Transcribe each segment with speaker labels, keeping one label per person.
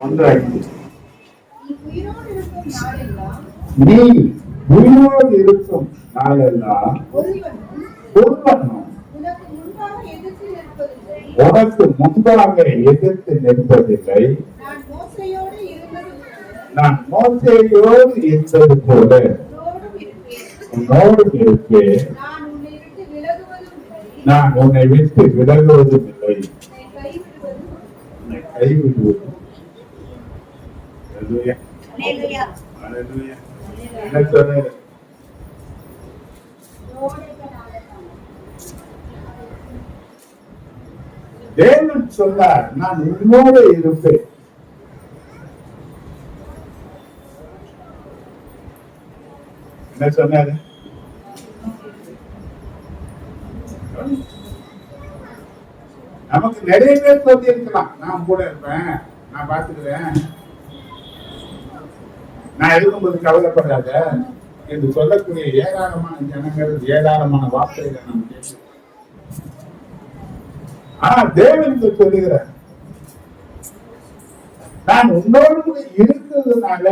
Speaker 1: நீ உயிரோடு இருக்கும் நாளெல்லாம் ஒருவனும் உனக்கு முன்பாக எதிர்த்து நிற்பதில்லை. நான் மோசேயோடு இருந்தது போல உன்னோடு இருப்பேன். நான் உன்னை விட்டு விலகுவதும் இல்லை, உன்னை கைவிடுவதும். என்ன சொன்ன? தேவன் சொன்னார், நான் உன்னோடு இருப்பேன். என்ன சொன்னாரு? நமக்கு நிறைய பேர் சொல்லி இருக்கலாம், நான் கூட இருப்பேன், நான் பார்த்துக்கிறேன், நான் இருக்கும்போது கவலைப்படாத என்று சொல்லக்கூடிய ஏராளமான ஜனங்கள், ஏராளமான வார்த்தைகளை நாம் கேட்கிறோம். ஆனா தேவனுக்கு சொல்லுகிறார், நான் உன்னோடு கூட இருக்கிறதுனால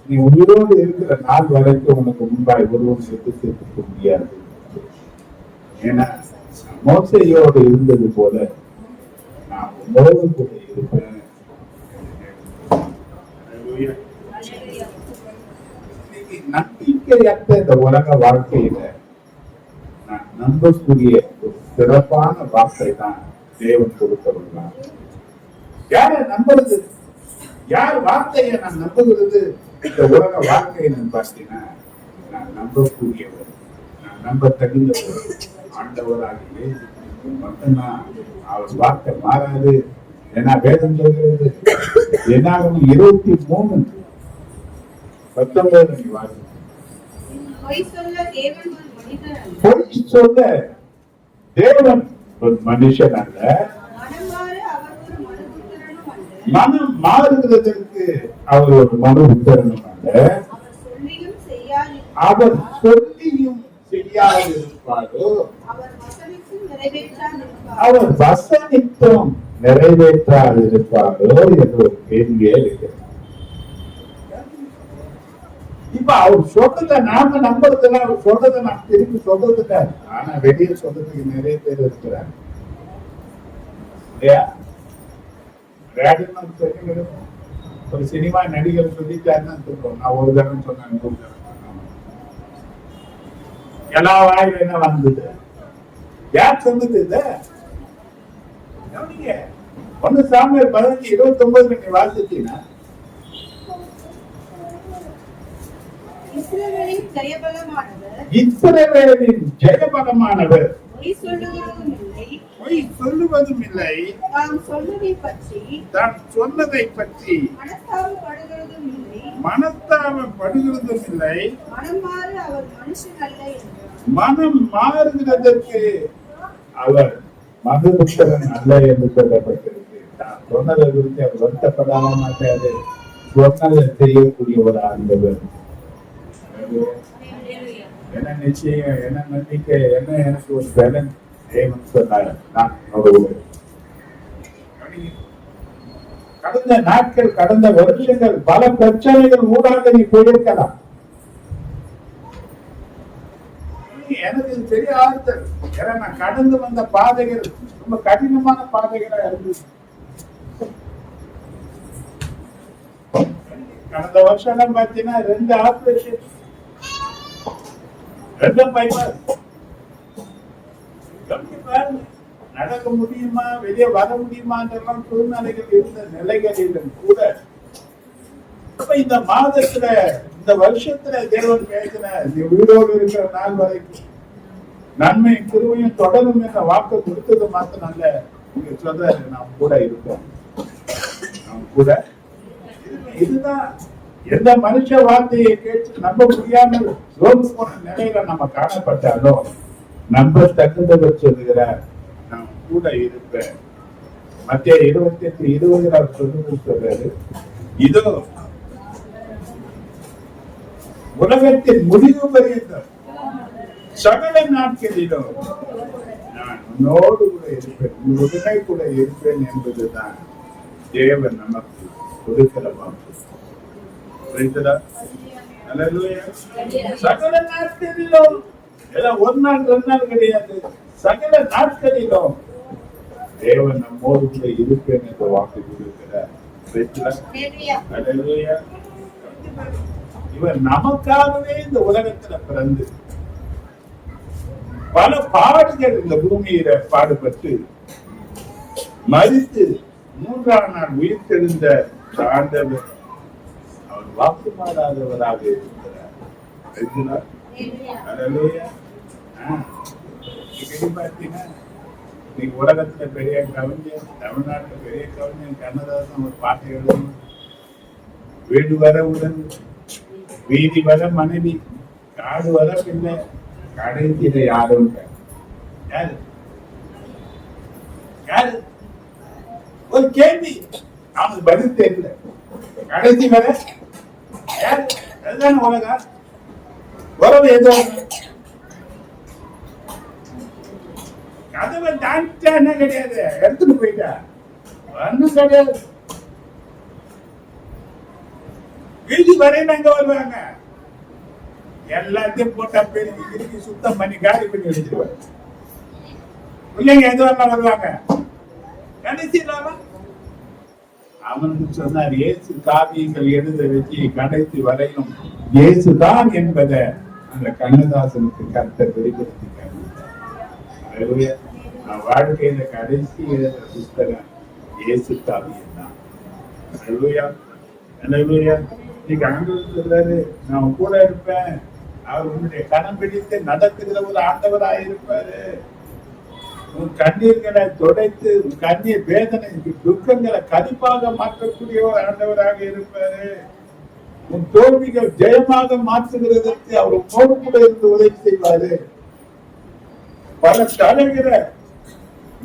Speaker 1: நீ உயிரோடு இருக்கிற நாள் வரைக்கும் உனக்கு முன்பாய் ஒருவன் செத்து சேர்த்துக்க முடியாது. ஏன்னா மோசையோடு இருந்தது போல நான் உன்னோடு கூட இருப்பேன். நம்பிக்கையற்ற இந்த உலக வாழ்க்கையில நான் நம்பக்கூடிய ஒரு சிறப்பான வார்த்தை தான் தேவன் கொடுத்தவர்களான். யார நம்புறது? யார் வார்த்தையை நான் நம்புகிறது? இந்த உலக வாழ்க்கையை நான் பார்த்தீங்கன்னா நான் நம்பக்கூடியவர், நான் நம்ப தகுந்தவர் ஆண்டவராகவே மட்டும்தான். அவர் வார்த்தை மாறாது. ஏன்னா வேதம் சொல்கிறது, என்னாகும் 23:19 நீ வாசி. பொய் சொல்ல தேவன் ஒரு மனுஷன் அல்ல, மனம் மாறுகிறதற்கு அவர் ஒரு மனு உத்தரணும் அல்ல. அவர் சொல்லியும் செய்யாதிருப்பாரோ, அவர் வசனித்தும் நிறைவேற்றாதிருப்பாரோ என்று ஒரு கேள்வியே இருக்கிறது. இப்ப அவர் சொல்றத நாம நம்புறதுல, அவர் சொல்றதை நான் திருப்பி சொல்றதுல, ஆனா வெளியே சொல்றதுக்கு நிறைய பேர் இருக்கிறாங்க இல்லையா? ஒரு சினிமா நடிகர் சொல்லிட்டாருன்னு சொல்றோம், நான் ஒரு தடவை சொன்னேன், 100 தடவை சொன்னேன். எல்லா வாயில என்ன வந்தது? யார் சொன்னது? இல்ல ஒண்ணு சாமியார் 15:29 நீங்க வாசிச்சீங்கன்னா, இஸ்ரவேலின் ஜெயபலமானவர் பொய் சொல்லுவதும் இல்லை, தான் சொன்னதை பற்றி மனஸ்தாபப்படுகிறதும் இல்லை, மனம் மாறுகிறதற்கு அவர் மதுபுத்திரன் அல்ல என்று சொல்லப்பட்டிருக்கு. தான் சொன்னதை குறித்து அவர் வருத்தப்படாம மாட்டாரு, சொன்னதை செய்யக்கூடிய ஒரு ஆண்டவர். என்ன நிச்சயம், என்ன நம்பிக்கை, என்ன எனக்கு ஒரு பலன் சொன்னார். கடந்த நாட்கள், கடந்த வருஷங்கள் பல பிரச்சனைகள் ஊடாக நீ போயிருக்கலாம். எனக்கு பெரிய ஆறுதல், ஏன்னா நான் கடந்து வந்த பாதைகள் ரொம்ப கடினமான பாதைகளா இருந்துச்சு. கடந்த வருஷம் எல்லாம் பாத்தீங்கன்னா 2 ஆபரேஷன், 2 பைபாஸ். நடக்க முடியுமா, வெளியே வர முடியுமா என்றெல்லாம் சூழ்நிலைகள் இருந்த நிலைகளிலும் கூட இந்த மாதத்துல, இந்த வருஷத்துல தேவன் பேசின, நீ உயிரோடு இருக்கிற நாள் வரைக்கும் நன்மை கிருபையும் தொடரும் என்ற வாக்கு கொடுத்தது மாத்திரம் அல்ல, நீங்க சொல்றாரு, நாம் கூட இருப்போம், நாம் கூட. இதுதான் எந்த மனுஷ வார்த்தையை கேட்டு நம்ப முடியாமல் சோர்ந்து போன நிலையில நம்ம காணப்பட்டாலும் நம்ப தகுந்தவர் சொல்லுகிறார், நான் கூட இருப்பேன். மத்திய 28:20 சொல்றாரு, இதோ உலகத்தின் முடிவு பரியந்தம் சகல நாட்களிலும் நான் உன்னோடு கூட இருப்பேன், உன்னுடனே கூட இருப்பேன் என்பதுதான் தேவன் நமக்கு கொடுக்கிற வாக்கு. சகல நாட்களிலும், ஒரு நாள் 2 நாள் கிடையாது, சகல நாட்களிலும் தேவன் நம்மோடு கூட இருப்பேன் என்ற வாக்கு கொடுக்கிறார். இவர் நமக்காகவே இந்த உலகத்துல பிறந்து பல பாடுகள் இந்த பூமியில பாடுபட்டு மரித்து 3ஆம் நாள் உயிர்த்தெழுந்த ஆண்டவர் அவர் வாக்கு மாறாதவராக இருக்கிறார். நீங்க உலகத்துல பெரிய கவிஞர், தமிழ்நாட்டுல பெரிய கவிஞர் கண்ணதாசன் ஒரு பாட்டை எழுதணும். வீடு வர உடன், வீதி வர மனைவி, காடு வர பின்ன, கடைசியில யாரும் யாரு யாரு ஒரு கேள்வி, அவனுக்கு பதில் தெரியல. கடைசி வர யாரு? அதுதான உலகம். உறவு ஏதோ கதவை தாண்டிட்டா என்ன கிடையாது, எடுத்துட்டு போயிட்டா ஒன்னும் கிடையாது. வீதி வரையில எங்க வருவாங்க, எல்லாத்தையும் போட்டா பெருக்கி திருக்கி சுத்தம் பண்ணி காலி பண்ணி வச்சிருவாங்க. பிள்ளைங்க எது வரலாம் வருவாங்க. கடைசி இல்லாம அவனுக்கு சொன்னார், இயேசு காவியங்கள் எழுத வச்சு கடைசி வரையும் இயேசுதான் என்பதை அந்த கண்ணதாசனுக்கு கர்த்தர் வெளிப்படுத்தி காண்பித்தார். வாழ்க்கையில கடைசி எழுத புஸ்தகம் இயேசு காவியம் தான். இன்னைக்கு ஆண்டவர் சொல்றாரு, நான் கூட இருப்பேன், அவர் உன்னுடைய கரம் பிடித்து நடத்துகிற ஒரு ஆண்டவராக இருப்பாரு. உன் கண்ணீர்களை துடைத்து, உன் கண்ணீர் வேதனை துக்கங்களை கதிப்பாக மாற்றக்கூடிய ஒரு ஆண்டவராக இருப்பாரு. உன் தோல்விகள் ஜெயமாக மாற்றுகிறதற்கு அவர் உன்னோடு கூட இருந்து உதவி செய்வாரு. பல தடைகளை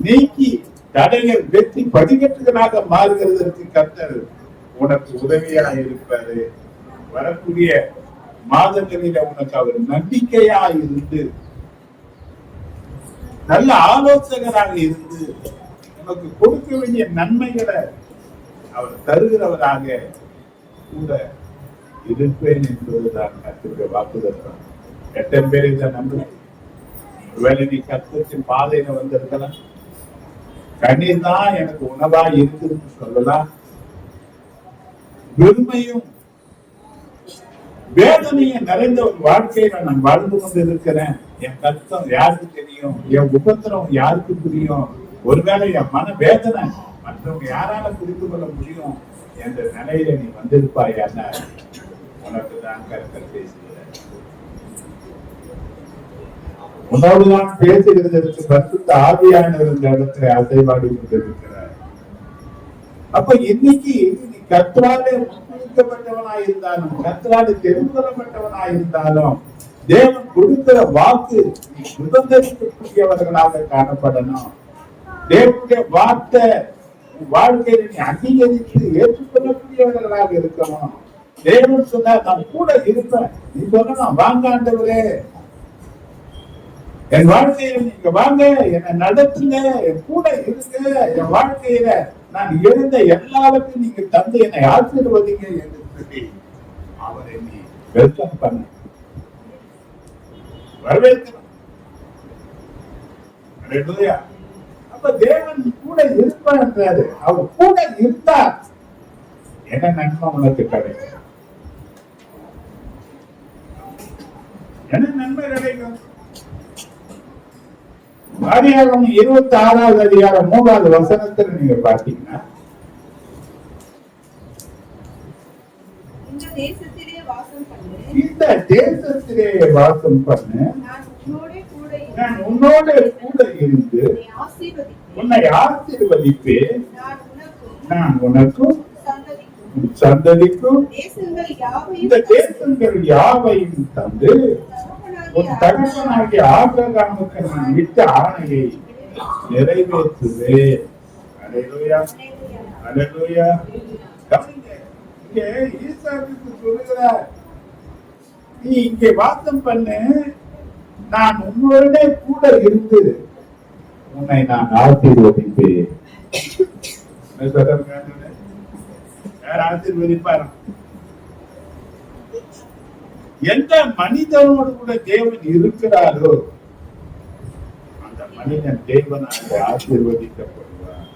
Speaker 1: நீக்கி தடைகள் வெற்றி படிக்கட்டுகளாக மாறுகிறதற்கு கர்த்தர் உனக்கு உதவியாக இருப்பாரு. வரக்கூடிய மாதங்களில உனக்கு அவர் நம்பிக்கையா இருந்து, நல்ல ஆலோசகராக இருந்து, உனக்கு கொடுக்க வேண்டிய நன்மைகளை அவர் தருகிறவராக கூட இருப்பேன் என்பதுதான் கர்த்தருடைய வாக்குதத்தம். எத்தனை பேர் இதை நம்புறேன்? ஒருவேளை நீ கர்த்தரின் பாதையில வந்திருக்கலாம், கண்ணீர் தான் எனக்கு உணவா இருக்குன்னு சொல்லலாம். வெறுமையும் வேதனையும் நிறைந்த ஒரு வாழ்க்கையில நான் வாழ்ந்து கொண்டு இருக்கிறேன். என் கஷ்டம் யாருக்கு தெரியும், என் உபத்திரம் யாருக்கு புரியும், ஒருவேளை என் மன வேதனை மற்றவங்க யாரால புரிந்து கொள்ள முடியும் என்ற நிலையில நீ வந்திருப்பாய். உனக்கு தான் கர்த்தர் பேசுகிறேன். உன்னோடுதான் பேசுகிறதற்கு பரிசுத்த ஆவியானவர் இந்த இடத்துல அசைவாடி கொண்டிருக்கிறார். அப்ப இன்னைக்கு நீ கர்த்தராலே முன்னிறுத்தப்பட்டவனாய் இருந்தாலும், கர்த்தராலே தெரிந்து கொள்ளப்பட்டவனாய் இருந்தாலும், தேவன் கொடுக்கிற வாக்கு நீ சுதந்திரிக்கக்கூடியவர்களாக காணப்படணும். தேவனுடைய வார்த்தை வாழ்க்கையில நீ அங்கீகரித்து ஏற்றுக்கொள்ளக்கூடியவர்களாக இருக்கணும். தேவன் சொன்னார், நான் கூட இருப்பேன். நீ சொல்லணும், வாங்க ஆண்டவரே, என் வாழ்க்கையில நீங்க வாங்க, என்னை நடத்துங்க, என் கூட இருங்க, என் வாழ்க்கையில நான் எழுந்த எல்லாருக்கும் நீங்க தந்து என்னை ஆசீர்வதிங்க என்று சொல்லி அவரை நீ வெல்கம் பண்ண வரவேற்கணும். அப்ப தேவன் கூட இருப்பார். அவர் கூட இருந்தார், என்ன நன்மை உனக்கு கிடைக்கும்? என்ன நன்மை கிடைக்கும்? ஆதியாகமம் 26வது அதிகாரம் 3வது வசனத்தில் நீங்க பாத்தீங்கன்னா, இந்த தேசத்திலே வாசம் பண்ணு, நான் உன்னோட கூட இருந்து உன்னை ஆசீர்வதிப்பேன், நான் உனக்கும் சந்ததிக்கும் இந்த தேசங்கள் யாவையும் தந்து உன் தகப்பனாகிய ஆபிரகாமுக்கு நான் விட்ட ஆணையை நிறைவேற்றுவேன். அல்லேலூயா, அல்லேலூயா. இங்கே ஈசாக்குக்கு சொல்லுகிறார், நீ இங்கே வாசம் பண்ணு, நான் உன்னோட கூட இருந்து உன்னை நான் ஆசீர்வதிப்பேன். யார் ஆசீர்வதிப்பாராம்? எந்த மனிதனோடு கூட தேவன் இருக்கிறாரோ அந்த மனிதன் தேவனாக ஆசீர்வதிக்கப்படுவார்.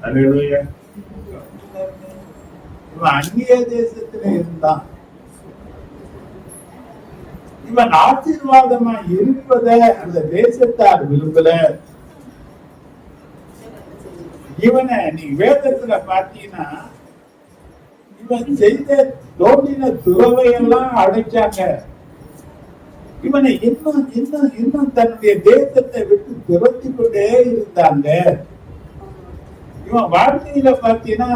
Speaker 1: அல்லேலூயா. இவன் அந்நிய தேசத்திலே இருந்தான். இவன் ஆசீர்வாதமா இருப்பத அந்த தேசத்தார் விரும்பல. இவனை நீ வேதத்துல பாத்தீங்கன்னா இவன் செய்த தோண்டின துறவையெல்லாம் அடைச்சாங்க. இவனை இன்னும் இன்னும் இன்னும் தன்னுடைய தேசத்தை விட்டு துரத்தி கொண்டே இருந்தாங்க. இவன் வாழ்க்கையில பாத்தீங்கன்னா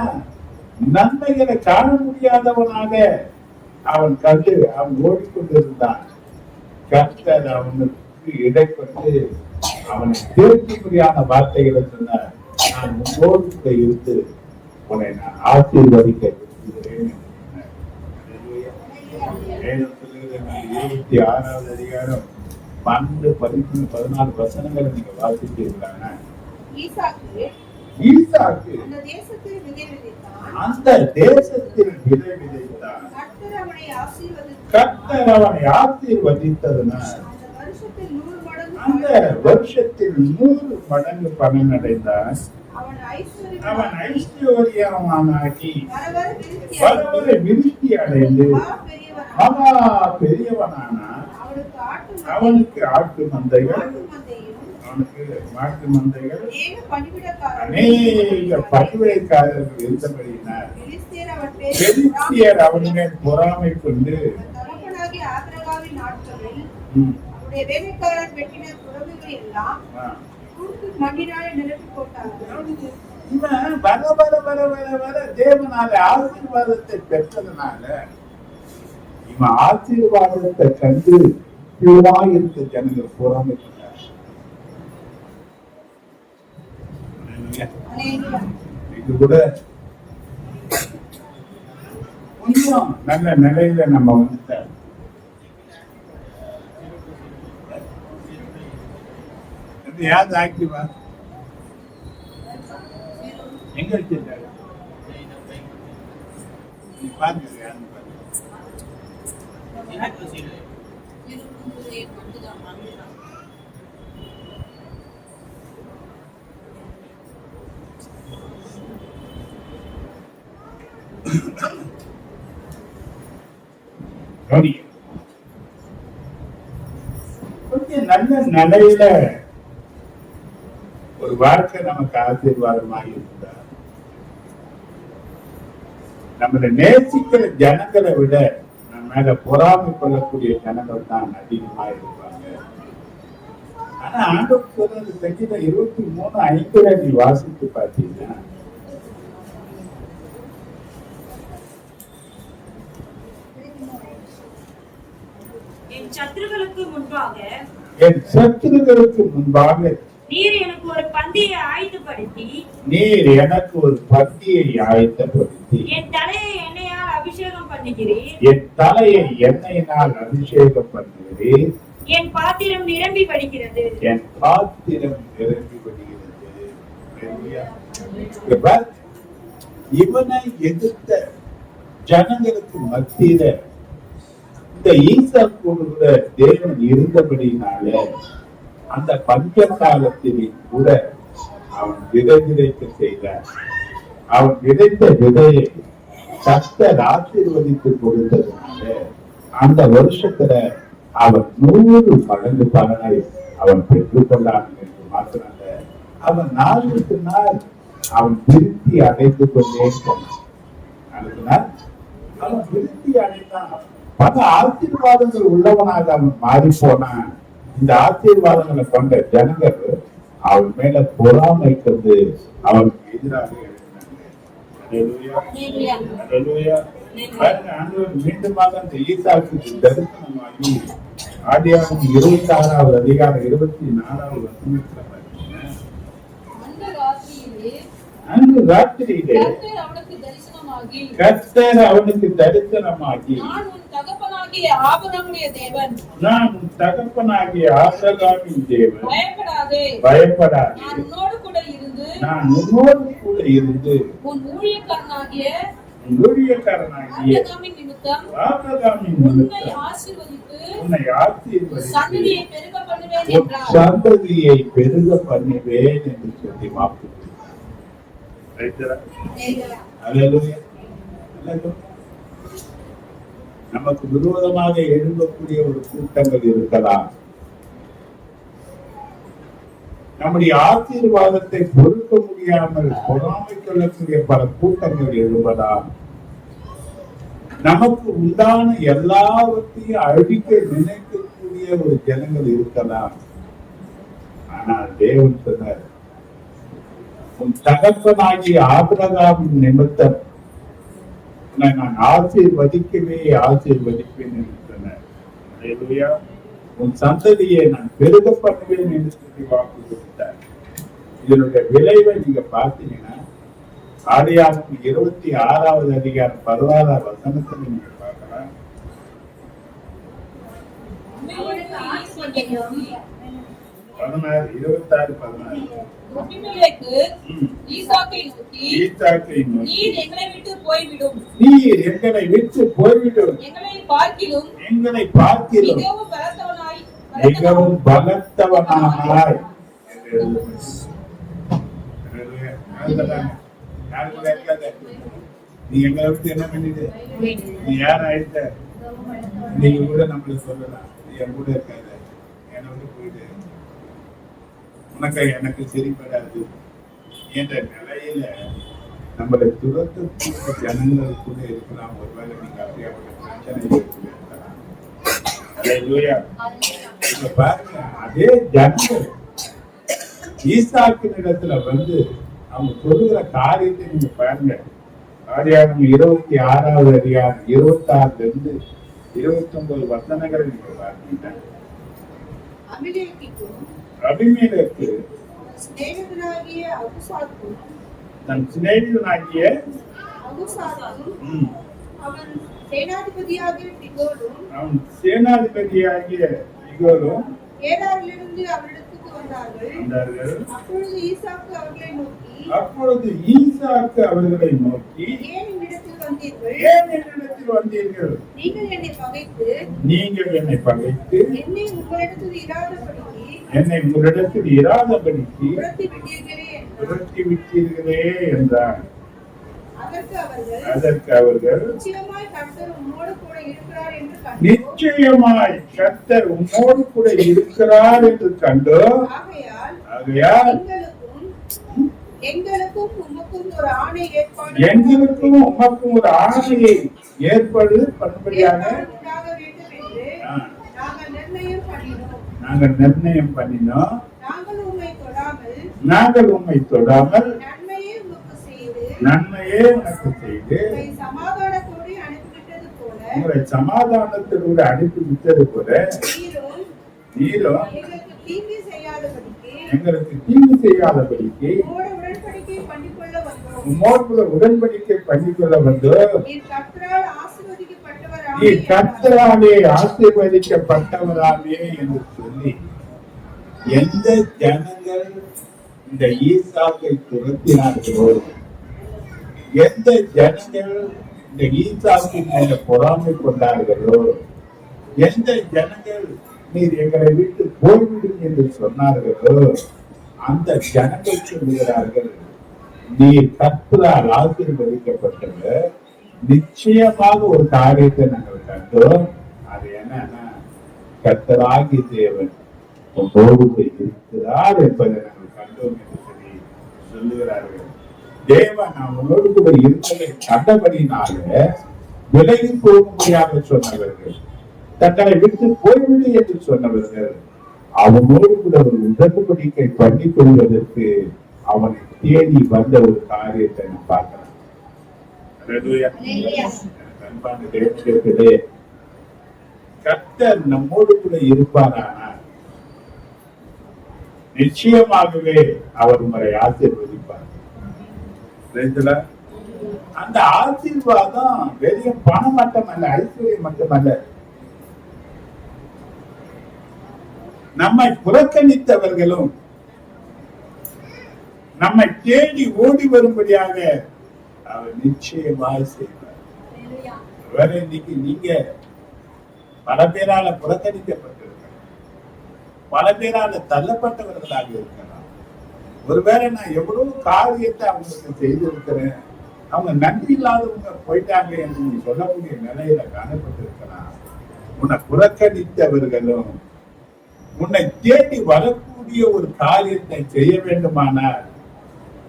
Speaker 1: நன்மைகளை காண முடியாதவனாக அவன் ஓடிக்கொண்டிருந்தான். கர்த்தர் அவனுக்கு இடைப்பட்டு அவனை தேர்ச்சிக்குரியான வார்த்தைகளை சொன்னார். நான் உங்களோடு கூட இருந்து உன்னை நான் ஆசீர்வதிக்க விரும்புகிறேன். 26வது அதிகாரம் 12, 13, 14 வசனங்களை நீங்க வாசித்தீர்களான ஈசாக்கு அந்த தேசத்தில் விதை விதைத்தான். கர்த்தர் அவனை ஆசீர்வதித்ததனால் அந்த வருஷத்தில் 100 மடங்கு பலன் அடைந்தான். அவன் ஐஸ்வர்யமானாகி வர விருத்தி அடைந்து மகா பெரியவனானான். அவனுக்கு ஆட்டு மந்தைகள், அவனுக்கு மாட்டு மந்தைகள், அநேக பணிவிடைக்காரர்கள் இருந்தபடியினார். பெலிஸ்தியர் அவன் மேல் பொறாமை கொண்டு தேவனால ஆசீர்வாதத்தை பெற்றதுனால இவன் ஆசீர்வாதத்தை கண்டு இருக்க ஜனங்கள் பொறாமை கொண்டார். இது கூட கொஞ்சம் நல்ல நிலையில நம்ம வந்துட்ட யாரு ஆக்டிவா எங்க வச்சிருக்காரு பாருங்க. கொஞ்சம் நல்ல நிலையில ஒரு வாழ்க்கை நமக்கு ஆசீர்வாதமாக இருந்தா நம்மளை நேசிக்கிற ஜனங்களை விட நம்ம மேல பொறாமை கொள்ளக்கூடிய ஜனங்கள் தான் அதிகமா இருப்பாங்க. ஆனா ஆண்டவர் சொல்றது சங்கீதம் 23:5 நீ வாசித்து பார்த்தீங்கன்னா
Speaker 2: என் சத்துருக்களுக்கு
Speaker 1: முன்பாக
Speaker 2: நீர் எனக்கு ஒரு பந்தியை ஆயத்தப்படுத்தி என் தலையை எண்ணெயால் அபிஷேகம் பண்ணுகிறீர். என் பாத்திரம் நிரம்பி வடிகிறது.
Speaker 1: இவனை எதிர்த்த ஜனங்களுக்கு மத்தியில இந்த ஈசாக்கோடு கூட தேவன் இருந்தபடினால அந்த பஞ்ச காலத்திலே கூட அவன் விதைக்க செய்தார். அவன் விதைத்த விதையை கர்த்தர் ஆசீர்வதித்து கொடுத்ததுனால அந்த வருஷத்துல அவன் 100 மடங்கு பலனை அவன் பெற்றுக் கொண்டான் என்று மாத்திரமல்ல, அவன் நாளுக்கு நாள் அவன் திருப்தி அடைந்து கொண்டே போனான். அவன் திருப்தி அடைந்தான். பல ஆசீர்வாதங்கள் உள்ளவனாக அவன் மாறி போனான். இந்த ஆசீர்வாதங்களை கொண்ட ஜனங்கள் அவன் மேல பொறாமை கொண்டு அவனுக்கு எதிராக மீண்டுமாக அந்த ஈசாக்குக்கு தரிசனமாகி ஆதியாகமம் 26வது அதிகாரம் 24வது வசனத்துல அன்று ராத்திரியிலே கர்த்தர் அவனுக்கு தரிசனமாகி நான் உன் தகப்பனாகிய ஆபிரகாமின் தேவன், பயப்படாதே, நான் உன்னோடு கூட இருந்து
Speaker 3: உன் ஊழியக்காரனாகிய
Speaker 1: ஊழியக்காரனாகிய
Speaker 3: நிமித்தம்
Speaker 1: ஆபிரகாமின்
Speaker 3: உன்னை
Speaker 1: நிமித்தம்
Speaker 3: ஆசீர்வதித்து
Speaker 1: உன்னை ஆசீர்வதித்து
Speaker 3: சந்ததியை பெருக பண்ணுவேன்
Speaker 1: உன்
Speaker 3: என்றார்.
Speaker 1: சந்ததியை பெருக பண்ணுவேன் என்று சொல்லி வாக்கு கொடுத்தார். அல்லேலூயா. அல்லேலூயா. நமக்கு விரோதமாக எழும்பக்கூடிய ஒரு கூட்டங்கள் இருக்கலாம். நம்முடைய ஆசீர்வாதத்தை பொறுக்க முடியாமல் பொறாமை கொள்ளக்கூடிய பல கூட்டங்கள் எழும்பலாம். நமக்கு உண்டான எல்லாவற்றையும் அழிக்க நினைக்கக்கூடிய ஒரு ஜனங்கள் இருக்கலாம். ஆனால் தேவன் சொன்னார், உன் தகப்பனாகிய ஆபிரகாமின் நிமித்தம் நான் ஆசீர்வதிப்பேன் என்று சொன்னார். அல்லேலூயா. உன் சந்ததியை நான் பெருக பண்ணுவேன் என்று சொல்லி வாக்கு கொடுத்தார். இதனுடைய விளைவை நீங்க பார்த்தீங்கன்னா ஆதியாகமம் 26வது அதிகாரம் 16வது வசனத்துல நீங்க பார்க்கலாம்.
Speaker 3: அபிமெலேக்கு ஈசாக்கை நோக்கி, நீர் எங்களை விட்டு போய்விடும்,
Speaker 1: எங்களை விட்டு போய்விடும்,
Speaker 3: எங்களை பார்க்கிலும்
Speaker 1: மிகவும் பலத்தவனாய் நீ எங்களை விட்டு என்ன பண்ணிடு, நீ யார் ஆயிட்ட, நீங்க கூட நம்மளுக்கு சொல்லலாம், நீ என் கூட இருக்காத, என்னை விட்டு போயிடு, உனக்கு எனக்கு சரிப்படாது என்ற நிலையில நம்மளை துரத்தக்கூடிய ஜனங்கள் கூட இருக்கலாம். ஒருவேளை நீங்க அப்படியாப்பட்ட பிரச்சனை இருக்கலாம். இப்ப பாருங்க, அதே ஜனங்கள் ஈசாக்கின் இடத்துல வந்து அவங்க சொல்லுகிற காரியத்தை நீங்க பாருங்க. ஆதியாகமம் 26வது அதிகாரம் 26ல இருந்து 29 வசனங்களை நீங்க பாருங்க. அபிமெலேக்கு தன் சிநேகிதனாகிய
Speaker 3: அவன் சேனாதிபதியாகிய
Speaker 1: பிகோலும்
Speaker 3: கேதாரிலிருந்து அவரிடத்துக்கு வந்தார்கள். அப்பொழுது ஈசாக்கு அவர்களை நோக்கி, ஏன் என்னிடத்தில் வந்தீர்கள்? நீங்கள் என்னை பகைத்து என்னை உங்களிடத்தில் இராதபடிக்கு விரட்டி விட்டீர்களே என்றார். அதற்கு அவர்கள், நிச்சயமாய் கர்த்தர் உம்மோடு கூட இருக்கிறார் என்று கண்டோம். ஆகையால் எங்களுக்கும் உமக்கும் ஒரு ஆணையை ஏற்பாடு பண்ணும்படியாக நாங்கள் நிர்ணயம் பண்ணினோம். நாங்கள் உம்மை தொடாமல் நன்மையே உனக்கு செய்து உங்களை சமாதானத்தோடு அனுப்பிவிட்டது போல நீரும் எங்களுக்கு தீங்கு செய்யாதபடிக்கு உம்மோடு உடன்படிக்கை பண்ணிக்கொள்ள வந்தோம். நீ கர்த்தராலே ஆசீர்வதிக்கப்பட்டவராமே என்று சொல்லி எந்த ஜனங்கள் இந்த ஈசாக்கை துரத்தினார்களோ, எந்த ஜனங்கள் இந்த ஈசாக்கின் மேல பொறாமை கொண்டார்களோ, எந்த ஜனங்கள் நீர் எங்களை விட்டு போய்விடும் என்று சொன்னார்களோ, அந்த ஜனங்கள் சொல்லுகிறார்கள், நீர் கர்த்தரால் ஆசீர்வதிக்கப்பட்டவர். நிச்சயமாக ஒரு காரியத்தை நாங்கள் கண்டோம். அது என்னன்னா, கர்த்தராகிய தேவன் உங்களோடு இருக்கிறார் என்பதை நாங்கள் கண்டோம் என்று சொல்லி சொல்லுகிறார்கள். தேவன் அவனோடு கூட இருப்பதை கண்டபடினால விலகி போக முடியாத சொன்னவர்கள், தங்களை விட்டு போய்விடு என்று சொன்னவர்கள், அவனோடு கூட ஒரு உடன்படிக்கை பண்ணிக் கொள்வதற்கு அவனை தேடி வந்த ஒரு காரியத்தை நான் பார்க்கிறேன். அன்பான தேவர்களே, கர்த்தர் நம்மோடு கூட இருப்பாரானால் நிச்சயமாகவே அவர் உங்களை ஆசீர்வதிப்பார். அந்த ஆசீர்வாதம் வெறும் பணம் மட்டுமல்ல, ஐஸ்வர்யம் மட்டுமல்ல. நம்மை புறக்கணித்தவர்களும்
Speaker 1: நம்மை தேடி ஓடி வரும்படியாக அவர் நிச்சயமாய் செய்வார். வேற இன்னைக்கு நீங்க பல பேரால புறக்கணிக்கப்பட்டிருக்கலாம், பல பேரால தள்ளப்பட்டவர்களாக இருக்கலாம். ஒருவேளை நான் எவ்வளவு காரியத்தை அவங்களுக்கு செய்திருக்கிறேன், அவங்க நன்றி இல்லாதவங்க போயிட்டாங்க என்று நீ சொல்லக்கூடிய நிலையில காணப்பட்டிருக்கலாம். உன்னை புறக்கணித்தவர்களும் உன்னை தேடி வரக்கூடிய ஒரு காரியத்தை செய்ய வேண்டுமானால்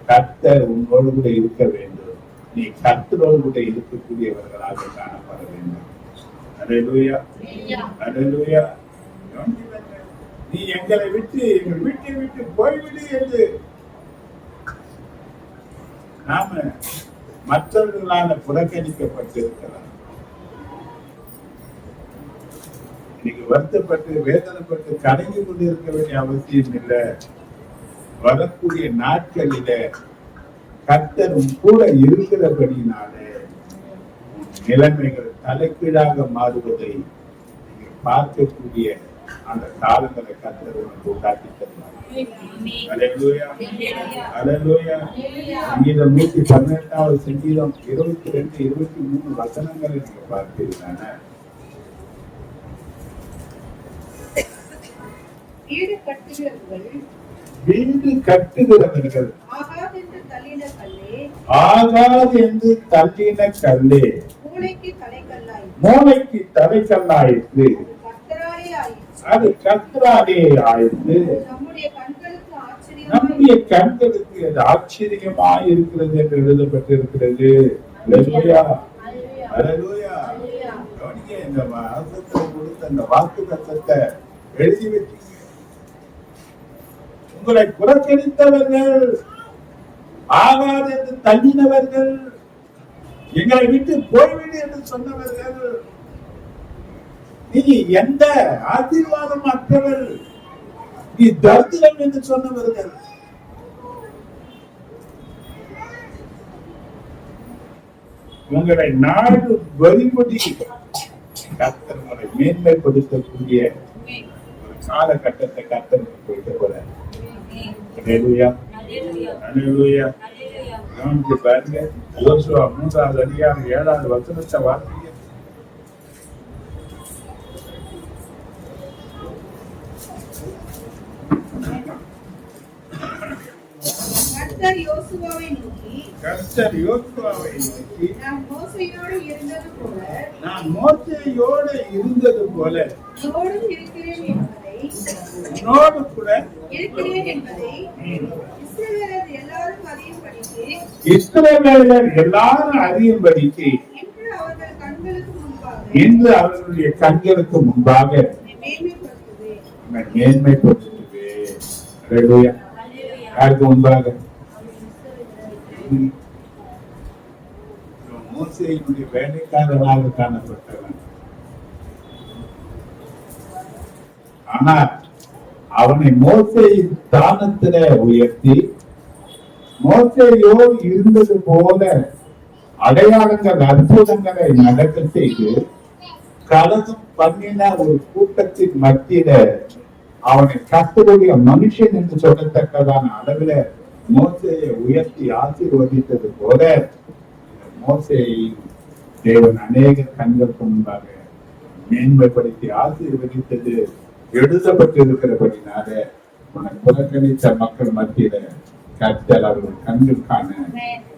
Speaker 1: கர்த்தர் உன்னோடு கூட இருக்க வேண்டும். நீ கர்த்தரோடு கூட இருக்கக்கூடியவர்களாக காணப்பட வேண்டும். அல்லேலூயா, அல்லேலூயா. நீ எங்களை விட்டு எங்கள் வீட்டை விட்டு போய்விடு என்று நாம மற்றவர்களால புறக்கணிக்கப்பட்டிருக்கலாம். இன்னைக்கு வருத்தப்பட்டு வேதனைப்பட்டு கலங்கி கொண்டு இருக்க வேண்டிய அவசியம் இல்லை. வரக்கூடிய நாட்களில கர்த்தர் கூட இருக்கிறபடினாலே நிலைமைகள் தலைகீழாக மாறுவதை நீங்கள் பார்க்கக்கூடிய அந்த காலங்களை கர்த்தர் உனக்கு உண்டாக்கி தருவார். அல்லேலூயா, அல்லேலூயா. சங்கீதம் 118வது சங்கீதம் 22, 23 வசனங்களை நீங்க பார்த்தீங்கன்னா,
Speaker 3: வீடு கட்டுகிறவர்கள்
Speaker 1: ஆகாது என்று தள்ளின கல்லே மூளைக்கு தலைக்கல்லாயிற்று. அது கர்த்தராலே ஆயிற்று. நம்முடைய கண்களுக்கு அது ஆச்சரியமாய் இருக்கிறது என்று எழுதப்பட்டிருக்கிறது. அல்லேலூயா, அல்லேலூயா. இந்த வாசத்தை கொடுத்த அந்த வாக்கு தத்தத்தை எழுதி வச்சு உங்களை புறக்கணித்தவர்கள், ஆகாது என்று தள்ளினவர்கள், எங்களை விட்டு போய்விடு என்று சொன்னவர்கள், நீ எந்த ஆசீர்வாதம் அற்றவர், நீ தரித்திரம் என்று சொன்னவர்கள், உங்களை நாடு வழிபடி கர்த்தர் உங்களை மேன்மைப்படுத்தக்கூடிய ஒரு காலகட்டத்தை கர்த்தர் போயிட்டு போற. அல்லேலூயா, அல்லேலூயா. கவனித்து பாருங்க. யோசுவா 3வது அதிகாரம் 7வது வசனத்தை வாசிங்க.
Speaker 3: கர்த்தர் யோசுவாவை நோக்கி, நான் மோசேயோடு இருந்தது போல உன்னோடும் இருக்கிறேன் என்பதை
Speaker 1: இஸ்ரவேலர் எல்லாரும் அறியும்படிக்கு இன்று அவர்களுடைய கண்களுக்கு முன்பாக மேன்மைப்படுத்துவே. யாருக்கு முன்பாக? மோசேயினுடைய வேலைக்காரராக காணப்பட்டவன். ஆனால் அவனை மோசேயின் ஸ்தானத்தில உயர்த்தி மோசேயோடு இருந்தது போல அடையாளங்கள் அற்புதங்களை நடக்க செய்து கலகம் பண்ணின ஒரு கூட்டத்தின் மத்தியில அவனை கர்த்தருடைய மனுஷன் என்று சொல்லத்தக்கதான அளவில மோசேயை உயர்த்தி ஆசீர்வதித்தது போல மோசேயை தேவன் அநேக கண்களுக்கு முன்பாக மேன்மைப்படுத்தி ஆசீர்வதித்தது எழுதப்பட்டிருக்கிறபடினால உனக்கு புறக்கணித்த மக்கள் மத்தியில கர்த்தர் அவர்கள் கண்கள் காண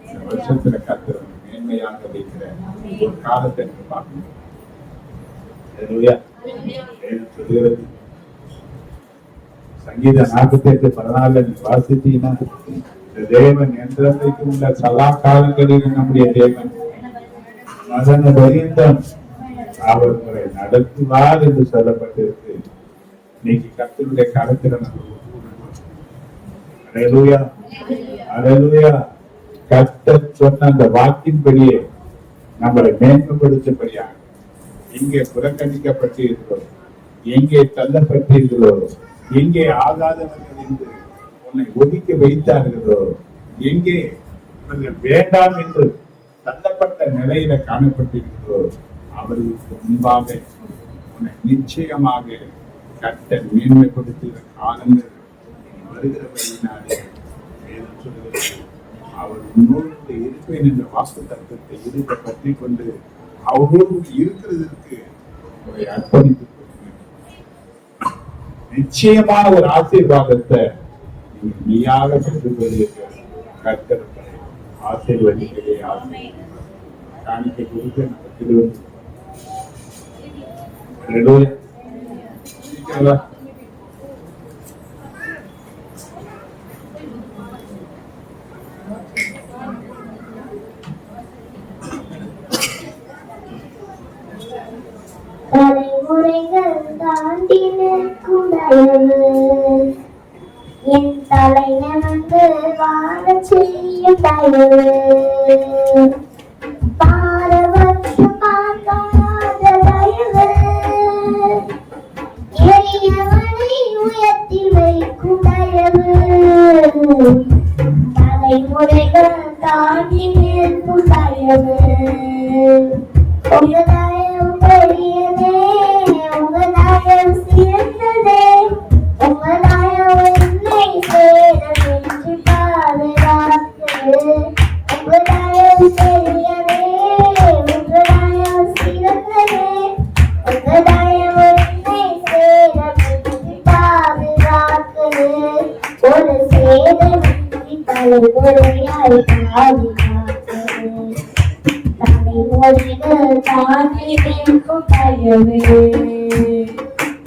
Speaker 1: இந்த வருஷத்துல கர்த்தர் மேன்மையாக வைக்கிற ஒரு காலத்தை என்று பார்க்கணும். சொல்கிறது சங்கீதம் 48:14 நீ வாசித்தீங்கன்னா, தேவன் என்றைக்கு உள்ள சலா காலங்களில் நம்முடைய தேவன் மதன பரியந்தம் அவர்களை நடத்துவார் என்று சொல்லப்பட்டிருக்கு. இன்னைக்கு கர்த்தருடைய கருத்துல அல்லேலூயா, அல்லேலூயா. கர்த்தர் சொன்ன அந்த வாக்கின்படியே நம்மளை மேன்மைப்படுத்தபடியாக எங்கே புறக்கணிக்கப்பட்டீர்களோ, எங்கே தள்ளப்பட்டீர்களோ, எங்கே ஆகாதவர்கள் என்று உன்னை ஒதுக்கி வைத்தார்களோ, எங்கே வேண்டாம் என்று தள்ளப்பட்ட நிலையில காணப்பட்டீர்களோ, அவர்களுக்கு முன்பாக உன்னை நிச்சயமாக கர்த்தர் மேன்மைப்படுத்துகிற காலங்கள் வருகிறபடினாலே வேதம் சொல்கிறது உன்னோடு இருப்பேன் என்ற வாக்கு தத்துவத்தை இருக்க பற்றி கொண்டு அவரோடு இருக்கிறதற்கு உங்களை அர்ப்பணித்துக் கொள்கிறேன். நிச்சயமான ஒரு ஆசீர்வாதத்தை நீயாக பெற்றுக்கொள்வீர்கள். கர்த்தர் ஆசீர்வதிகளே காணிக்கை கொடுத்து நம்ம
Speaker 4: தலைமுறைகள் தாண்டி நிற்கும் தயவு என் தலை நிமிர்ந்து வாழ செய்யும் தயவு பாரபட்சம் பார்க்காத தயவு எளியவனை உயர்த்தி வைக்கும் தயவு தலைமுறைகள் தாண்டி நிற்கும் தயவு உங்க தயவு பெரியதே உங்க தயவு சிறந்ததே உங்க தயவு என்னை சேதமின்றி பாதுகாக்குது உங்க தயவு பெரியதே உங்க தயவு சிறந்ததே உங்க தயவு என்னை சேதமின்றி பாதுகாக்குது ஒரு சேதமின்றி தலைமுறையாய் பாதுகாக்குது தலைமுறைகள் தாண்டி நிற்கும் தயவு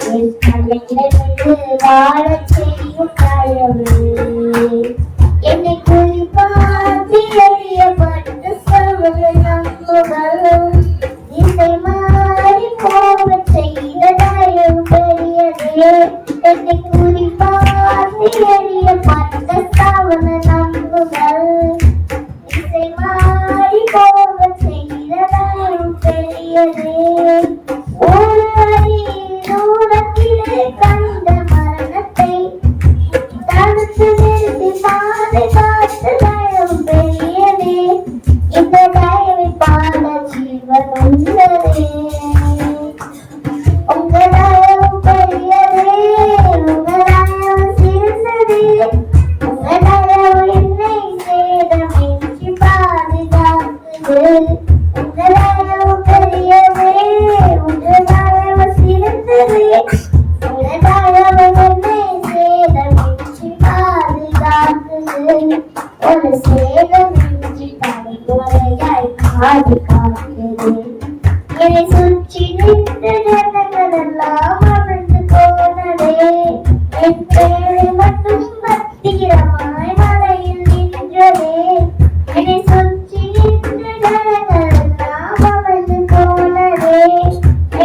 Speaker 4: என் தலையிலிருந்து வாழச் செய்யும் தயவு என்னை குறிப்பாற்றி அறியப்பட்ட சகல நம்புகளும் திசை மாறி போகச் செய்த தயவு பெரியதே என்னை குறிப்பாற்றி அறியப்பட்ட சகல நம்புகள் திசை மாறி போகச் செய்த தயவு பெரியதே ஒரு அடி தூரத்திலே கண்ட மரணத்தை தடுத்து நிறுத்தி பாதுகாத்த தயவு பெரியதே இந்த தயவை பாட ஜீவன் உள்ளதே உங்க தயவு பெரியதே உங்க தயவு சிறந்ததே உங்க தயவு என்னை சேதமின்றி பாதுகாக்குது உங்க தயவு பெரியதே உங்க தயவு சிறந்ததே உங்க தயவு என்னை சேதமின்றி பாதுகாக்குது ஒரு சேதமின்றி தலைமுறையாய் பாதுகாக்குது என்னை சுற்றி நின்று ஜனங்களெல்லாம் அமிழ்ந்து போனதே என் பேரை மட்டும் பத்திரமாய் மலையில் நின்றதே என்னை சுற்றி நின்று ஜனங்களெல்லாம் அமிழ்ந்து போனதே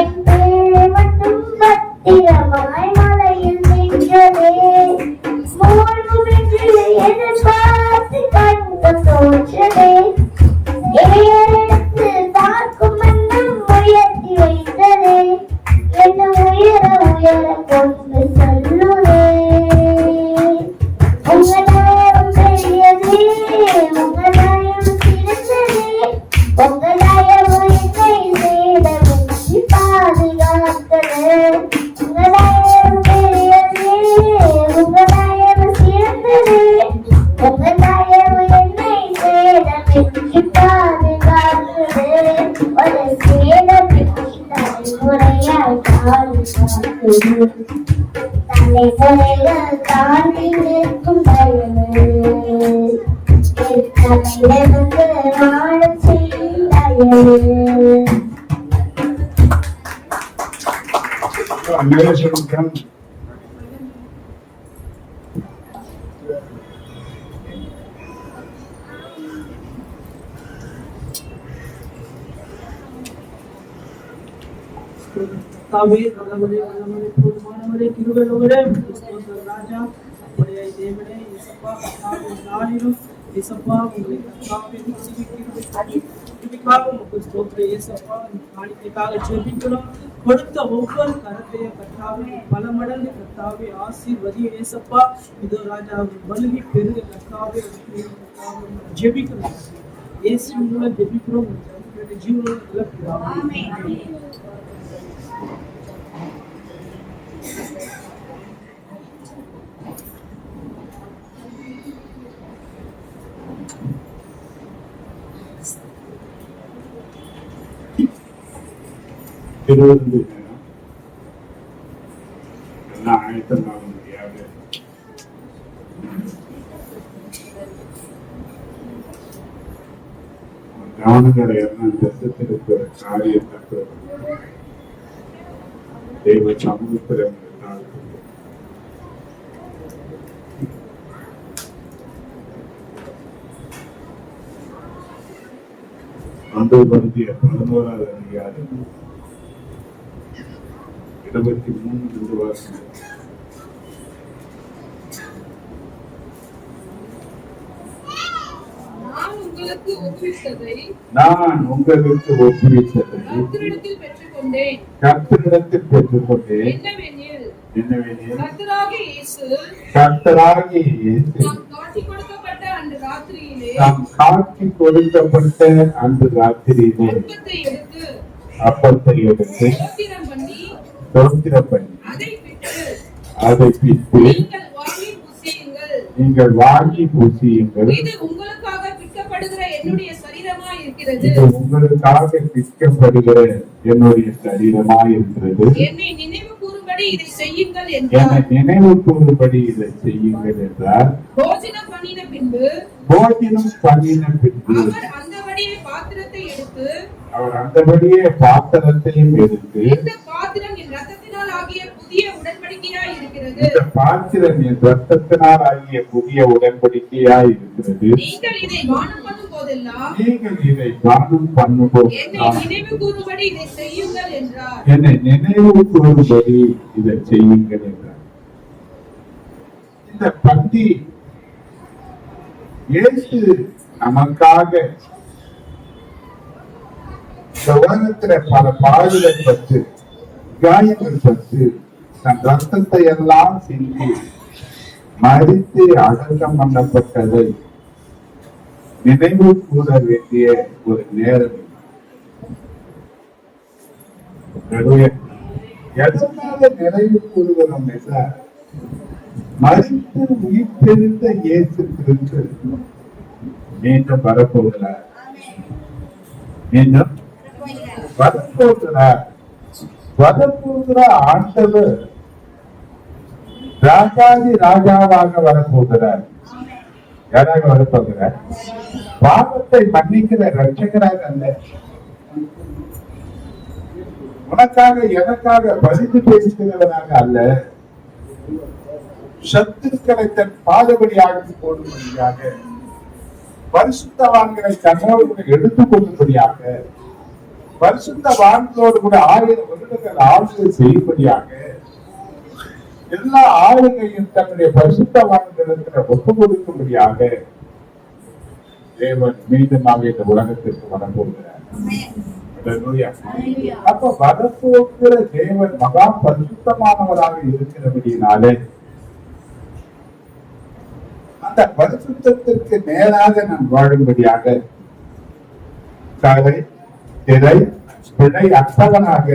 Speaker 4: என் பேரை மட்டும் பத்திரமாய் மலையில் நின்றதே மூழ்கும் என்று எதிர்பார்த்து கண்கள் தோற்றதே எடுத்து பார்க்கும் மன்னம் உயர்த்தி வைத்ததே என்ன உயர உயர கொண்டு சொல்லுதே உங்க தயவு பெரியதே உங்க தயவு சிறந்ததே உங்க தயவு என்னை சேதமின்றி பாதுகாத்தது உங்க தயவு பெரியதே உங்க தயவு சிறந்ததே உங்க தயவு என்னை சேதமின்றி பாதுகாக்குது ஒரு சேதமின்றி தலைமுறையாய் பாதுகாக்குது தலைமுறைகள் தாண்டி நிற்கும் தயவு என் தலையிலிருந்து வாழச் செய்யும் தயவு
Speaker 5: தாவே நல்லவரே வல்லவரே போதுமானவரே கிருபையுள்ளவரே ஸ்தோத்திர ராஜா உடைய தேவனே இயேசப்பா கர்த்தாவே நாளிலும் இயேசப்பா உங்களை கர்த்தாவே கிருபைக்காக உங்களுக்கு ஸ்தோத்திர இயேசப்பா காணிக்கைக்காக ஜெபிக்கிறோம் கொடுத்த ஒவ்வொரு கரத்தையும் கர்த்தாவே பல மடங்கு கர்த்தாவே ஆசீர்வதி இயேசப்பா இதோ ராஜா வலுவி பெருக கர்த்தாவே ஜெபிக்கிறோம் இயேசு மூலம் ஜெபிக்கிறோம் ஜீவனோட நல்ல
Speaker 1: திருவிருந்து நேரம் எல்லாம் ஆயத்தமாக முடியாது. கவனங்களை எல்லாம் தசத்திற்கு ஒரு காரியத்தை தெய்வ சமூகத்தில் அன்று வருந்திய 11வது அதிகாரம் 23 வாசகம்.
Speaker 3: நான் உங்களுக்கு ஒப்புவித்ததை கர்த்தரிடத்தில் பெற்றுக்கொண்டேன்.
Speaker 1: என்னவெனில்
Speaker 3: கர்த்தராகிய இயேசு
Speaker 1: தாம்
Speaker 3: காட்டிக் கொடுக்கப்பட்ட அன்று ராத்திரியிலே
Speaker 1: அப்பத்தை எடுத்து ஸ்தோத்திரம் பண்ணி அதை பிட்டு நீங்கள் வாங்கி பூசியுங்கள்.
Speaker 3: இது உங்களுக்காக பிற்கப்படுகிற என்னுடைய சரீரமாய் இருக்கிறது. என்னை நினைவு கூறும்படி இதை செய்யுங்கள் என்றார். போஜனம் பண்ணின பின்பு
Speaker 1: அவர் அந்தபடியே பாத்திரத்தையும் எடுத்து
Speaker 3: இந்த பாத்திரம் என் இரத்தத்தினால் ஆகிய புதிய உடன்படிக்கையாய் இருக்கிறது. நீங்கள் இதை பானம் பண்ணும் போதெல்லாம் என்னை நினைவு கூறும்படி இதை செய்யுங்கள் என்றார்.
Speaker 1: இந்த பந்தி இயேசு நமக்காக இந்த உலகத்துல பல பாடுகள் பட்டு காயங்கள் பட்டு தன் ரத்தத்தை எல்லாம் சிந்தி மறித்து அடக்கம் பண்ணப்பட்டதை நினைவு கூற வேண்டிய ஒரு நேரம். எதனால நினைவு கூறுகிறோம் என்றால் மறித்து உயிர்த்தெழுந்த இயேசு கிறிஸ்து மீண்டும் வரப்போகிறார். மீண்டும் வரப்போகிற ஆண்டவர் ராஜாதி ராஜாவாக வரப்போகிறார். யாராக வரப்போகிறார்? பாவத்தை மன்னிக்கிற ரட்சகராக அல்ல, உனக்காக எனக்காக பரிந்து பேசுகிறவனாக அல்ல, சத்துருக்களை தன் பாதபடி ஆக்கி போடும்படியாக, பரிசுத்தவான்களை தன்னோடு கூட எடுத்துக் கொள்ளும்படியாக, பரிசுத்தவான்களோடு கூட 1000 வருடங்கள் ஆளுகை செய்யும்படியாக, எல்லா ஆளுகையும் தன்னுடைய பரிசுத்தவான்களிடத்தில் ஒப்புக் கொடுக்கும்படியாக தேவன் மீண்டுமாக இந்த உலகத்திற்கு வரப்போகிறார். அப்ப வரப்போகிற தேவன் மகா பரிசுத்தமானவராக இருக்கிறபடினாலே அந்த பரிசுத்தத்திற்கு நேராக நாம் வாழும்படியாக கலை திரை பிழை அற்றவனாக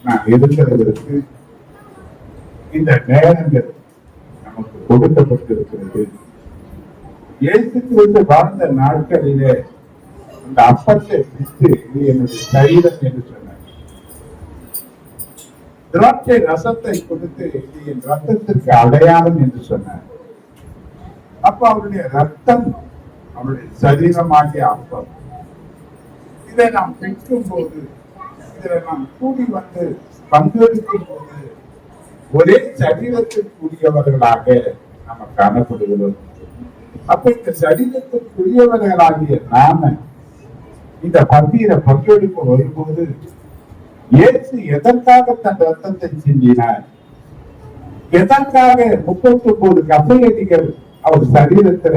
Speaker 1: நாம் இருக்கிறதற்கு இந்த நேரங்கள் நமக்கு கொடுக்கப்பட்டிருக்கிறது. இயேசு கிறிஸ்து வாழ்ந்த நாட்களிலே அந்த அப்பத்தை பிட்டு இது என்னுடைய சரீரம் என்று சொன்னார். திராட்சை ரசத்தை கொடுத்து இது என் ரத்தத்திற்கு அடையாளம் என்று சொன்னார். அப்ப அவருடைய ரத்தம் அவருடைய சரீரமாகிய அப்பம். இதை நாம் பிக்கும் போது, இதில் நாம் கூடி வந்து பங்கெடுக்கும் போது ஒரே சரீரத்திற்குரியவர்களாக நம்ம காணப்படுகிறோம். அப்ப இந்த சரீரத்திற்குரியவர்களாகிய நாம இந்த பந்தியில பங்கெடுக்க வரும்போது இயேசு எதற்காக தன் ரத்தத்தை சிந்தினார்? எதற்காக 39 கசையடிகள் அவர் சரீரத்துல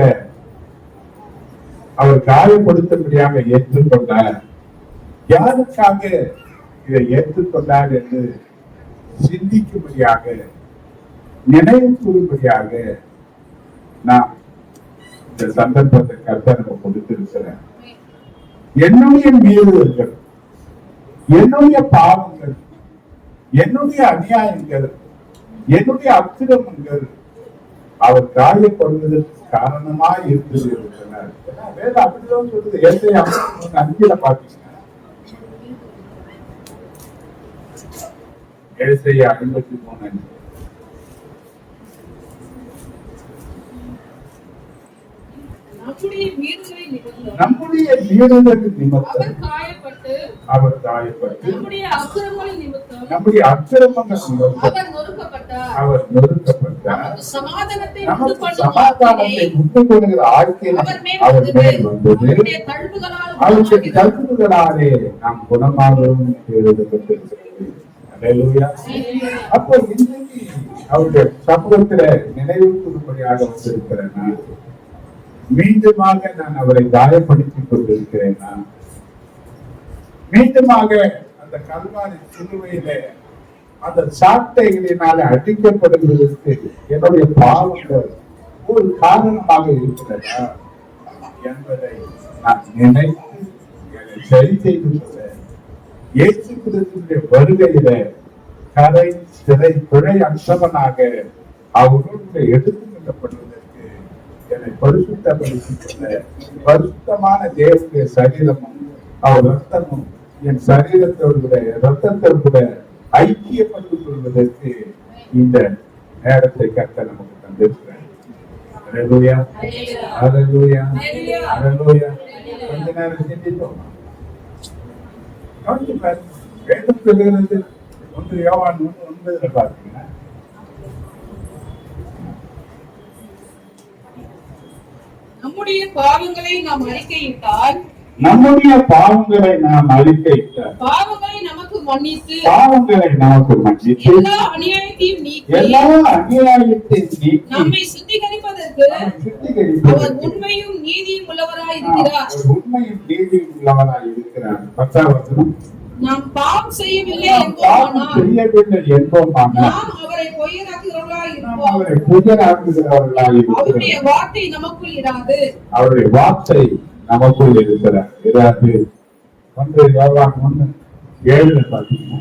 Speaker 1: அவர் காயப்படுத்தும்படியாக ஏற்றுக்கொண்டார்? யாருக்காக இதை ஏற்றுக்கொண்டார் என்று சிந்திக்கும்படியாக, நினைவு கூறும்படியாக நாம் இந்த சந்தர்ப்பத்தை கர்த்தர் நம்ம கொடுத்திருக்கிறேன். என்னுடைய மீறுதல்கள், என்னுடைய பாவங்கள், என்னுடைய அநியாயங்கள், என்னுடைய அக்கிரமங்கள் அவர் காயப்படுவதற்கு காரணமாய் இருந்தது இருக்கிறார். வேற அப்படிதான் சொல்றது. 5 பாத்தீங்கன்னா ஏசாயா 53.
Speaker 3: நம்முடைய மீறுதலின்
Speaker 1: நம்முடைய
Speaker 3: நிமித்தம்
Speaker 1: மீறுதல்
Speaker 3: அவர்
Speaker 1: நிமித்தம்
Speaker 3: காயப்பட்டு
Speaker 1: அவர் காயப்பட்டு
Speaker 3: நம்முடைய அக்கிரமங்களின் நிமித்தம்
Speaker 1: நம்முடைய அக்கிரமங்கள் நிமித்தம்
Speaker 3: அவர் நொறுக்கப்பட்டார்.
Speaker 1: அவர் நொறுக்கப்பட்டார்.
Speaker 3: நமக்கு சமாதானத்தை உண்டு
Speaker 1: நமக்கு
Speaker 3: பண்ணும்
Speaker 1: சமாதானத்தை
Speaker 3: ஆக்கினை
Speaker 1: உண்டு பண்ணுகிற ஆக்கினை
Speaker 3: அவர் மேல்
Speaker 1: அவர்
Speaker 3: வந்தது.
Speaker 1: மேல் வந்தது.
Speaker 3: அவருடைய தழும்புகளால்
Speaker 1: அவருடைய
Speaker 3: குணமாகிறோம்.
Speaker 1: கல்புகளாலே நாம் குணமாகவும் எழுதப்பட்டிருக்கிறது. அல்லேலூயா. அப்போ இன்றைக்கு அவருடைய சமூகத்துல நினைவு கூறும்படியாக வந்திருக்கிறேன். நான் மீண்டுமாக நான் அவரை காயப்படுத்திக் கொண்டிருக்கிறேன். நான் மீண்டுமாக அந்த கல்வாரி சிலுவையில அந்த சாட்டைகளினால அடிக்கப்படுவதற்கு என்னுடைய பாவங்கள் ஒரு காரணமாக இருக்கிறதா என்பதை நான் நினைத்து என்னை சரி செய்து கொள்ள இயேசு கிறிஸ்துவின் வருகையில கரை சிறை பிழை அம்சவனாக அவர்களுடைய எடுத்துக் கொள்ளப்படுவதற்கு என்னை பரிசுத்தப்படுத்திக் கொள்ள பரிசுத்தமான தேவனுடைய சரீரமும் அவர் ரத்தமும் என் சரீரத்தோடு ரத்தத்தோடு ஐக்கியப்பட்டுக் கொள்வதற்கு இந்த நேரத்தை கர்த்தர் நமக்கு தந்திருக்கிறார். அல்லேலூயா, அல்லேலூயா, அல்லேலூயா. கொஞ்ச நேரம் சிந்தித்தோம். வேதம் சொல்லுகிறது 1 யோவான் 3:9 பார்த்தீங்கன்னா
Speaker 3: நம்முடைய பாவங்களை நாம் அறிக்கையிட்டால்
Speaker 1: நம்முடைய பாவங்களை நாம் அறிக்கையிட்டால்
Speaker 3: பாவங்களை நமக்கு மன்னித்து
Speaker 1: பாவங்களை நமக்கு மன்னித்து
Speaker 3: எல்லா அநியாயத்தையும் நீக்கி
Speaker 1: எல்லா அநியாயத்தையும் நீக்கி
Speaker 3: நம்மை சுத்திகரிப்பதற்கு
Speaker 1: நம்மை
Speaker 3: அவர்
Speaker 1: சுத்திகரிப்பதற்கு
Speaker 3: உண்மையும் நீதியும் உள்ளவராய் இருக்கிறார்.
Speaker 1: அவர் உண்மையும் நீதியும் உள்ளவராய் இருக்கிறார். 10ஆம் வசனம்.
Speaker 3: நாம் பாவம் செய்யவில்லை
Speaker 1: நாம் பாவம்
Speaker 3: என்போமானால்
Speaker 1: செய்யவில்லை என்போமானால்
Speaker 3: நாம் அவரை பொய்யராக்குகிறவர்களாய்
Speaker 1: நாம்
Speaker 3: இருப்போம்.
Speaker 1: அவரை புதிராக்குகிறவர்களாய்
Speaker 3: அவருடைய
Speaker 1: இருக்கிறோம்.
Speaker 3: வார்த்தை நமக்குள் இராது.
Speaker 1: அவருடைய வார்த்தை நமக்குள் இருக்கிறார். இராது. 1 யோவான் 1:7 பார்த்தீங்கன்னா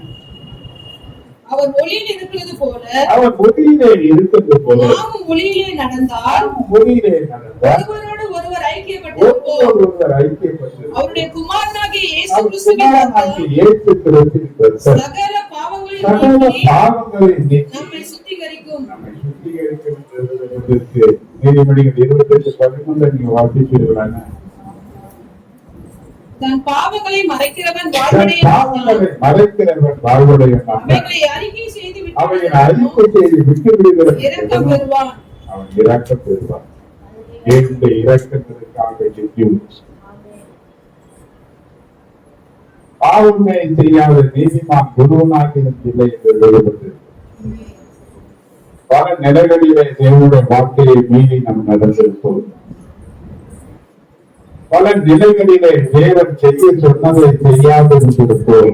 Speaker 3: அவர் ஒளியில் இருக்கிறது போல
Speaker 1: அவர் ஒளியிலே இருக்கிறது போல
Speaker 3: நாமும் ஒளியிலே நடந்தால்
Speaker 1: ஒளியிலே நடந்தால்
Speaker 3: ஒருவரோடு ஒருவர் ஐக்கியப்பட்டிருப்போம்.
Speaker 1: ஒருவர் ஐக்கியப்பட்டு
Speaker 3: அவருடைய குமாரனாகிய இயேசு
Speaker 1: அவர்
Speaker 3: கிறிஸ்துவின்
Speaker 1: குமாரனாகிய
Speaker 3: ரத்தம்
Speaker 1: இயேசு கிறிஸ்துவின் ரத்தம்
Speaker 3: சகல பாவங்களையும்
Speaker 1: சகல
Speaker 3: நீக்கி
Speaker 1: பாவங்களை நீக்கி
Speaker 3: நம்மை சுத்திகரிக்கும்.
Speaker 1: நம்மை சுத்திகரிக்கிறதற்கு நீதிமொழிகள் 28:13 நீங்க வாசிப்பீர்களான
Speaker 3: தன் பாவங்களை மறைக்கிறவன்
Speaker 1: தன்
Speaker 3: வாழ்வடைய
Speaker 1: பாவங்களை மறைக்கிறவன் வாழ்வுடைய
Speaker 3: அவைகளை அறிக்கை செய்து
Speaker 1: அவைகளை
Speaker 3: விட்டு
Speaker 1: அறிக்கை செய்து விட்டு
Speaker 3: இரக்கம்
Speaker 1: விடுகிற
Speaker 3: பெறுவான்.
Speaker 1: அவன் இரக்கம் பெறுவான். தேவனுடைய இரக்கத்திற்காக ஜெபிப்போம். பாவமே செய்யாத நீதிமான் குருவனாகினும் இல்லை என்று எழுதப்பட்டது. பல நிலைகளிலே தேவனுடைய வார்த்தையை மீறி நாம் நடந்திருப்போம். பல நிலைகளிலே தேவன் செய்ய சொன்னதை செய்யாது இருந்திருப்போம்.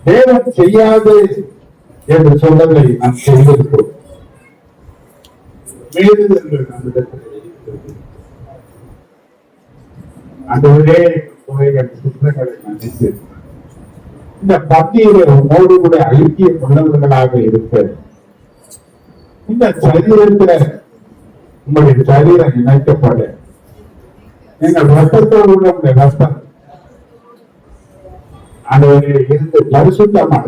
Speaker 1: தேவன் செய்யாது என்று சொன்னதை நாம் செய்திருப்போம். மீறுதல்கள் நம்மிடத்தில் இருக்கிறது. அந்த ஒரே குறைகள் குற்றங்களை மன்னித்து இந்த பட்டியலை உன்னோடு கூட ஐக்கிய உள்ளவர்களாக இருக்க இந்த சரீரத்துல உங்களுடைய சரீரம் இணைக்கப்பட எங்கள் ரத்தத்தோடு உங்களுடைய ரத்தம் ஆண்டவரே இருந்து பரிசுத்தமாக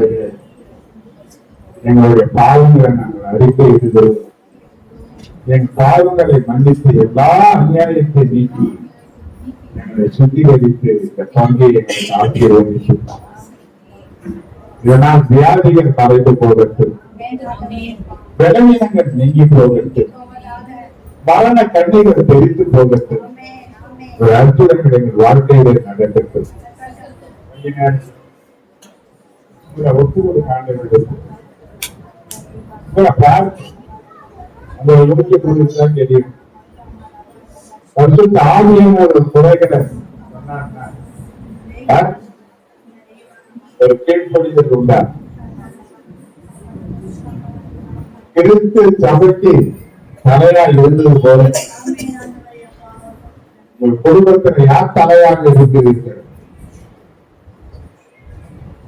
Speaker 1: எங்களுடைய பாவங்களை நாங்கள் அறிக்கை இருக்கிறோம். என் பாவங்களை மன்னித்து எல்லா அநியாயத்தை நீக்கி எங்களை சுத்திகரித்து இந்த பங்கை எங்களுக்கு ஆசீர்வதிச்சுட்டார். இதனால் வியாதிகள் மறைந்து போகட்டும், பலவீனங்கள் நீங்கி போகட்டும், மரண கண்ணீர்கள் தெரிந்து போகட்டும், ஒரு அற்புதங்கள் எங்கள் வாழ்க்கையிலே நடக்கட்டும். ஒப்புக்கொடு காண்பது அந்த யோசிக்கக்கூடியதான் தெரியும். பரிசுத்த ஆவியான ஒரு குறைகளை ஒரு கீழ்ப்படிதல் உண்டா? கிறிஸ்து சபைக்கு தலையா இருந்தது போல உங்கள் குடும்பத்தில் யார் தலையாக இருக்கிறீர்கள்?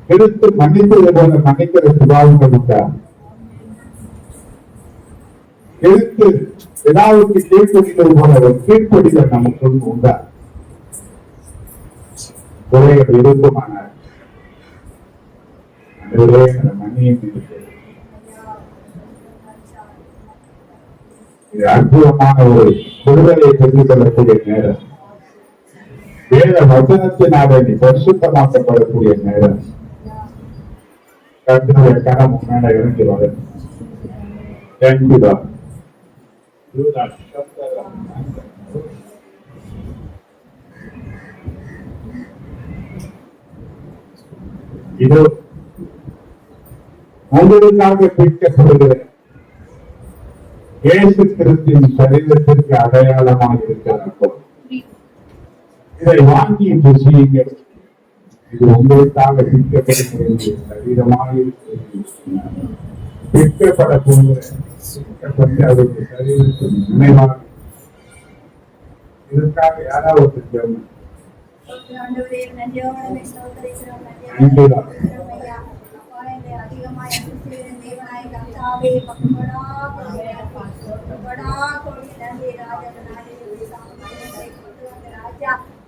Speaker 1: கிறிஸ்து மன்னித்தது போல மன்னிக்கிற சுபாவங்கள் உண்டா? கிறிஸ்து பிதாவுக்கு கீழ்ப்படிதல் போல ஒரு கீழ்ப்படிதல் நமக்கு உண்டா? குறைகள் இருக்குமானார் மண்ணியும் இருக்கிறது. இது அற்புதமான ஒரு விடுதலையை தெரிந்து கொள்ளக்கூடிய நேரம். வேத வசனத்தினால நீ பரிசுத்தமாக்கப்படக்கூடிய நேரம். கர்த்தருடைய கரம் மேல இறங்கி வரும். இதோ உங்களுக்காக பிடிக்கப்படுகிற இயேசு கிறிஸ்துவின் சரீரத்திற்கு அடையாளமாக இருக்கிறார்கள். இதை வாங்கி புசியுங்கள். இது உங்களுக்காக பிடிக்கப்படுகிற சரீரமாக பிடிக்கப்படக்கூடிய அவருடைய சரீரத்தின் நினைவாக இதற்காக யாராவது ஜெபம்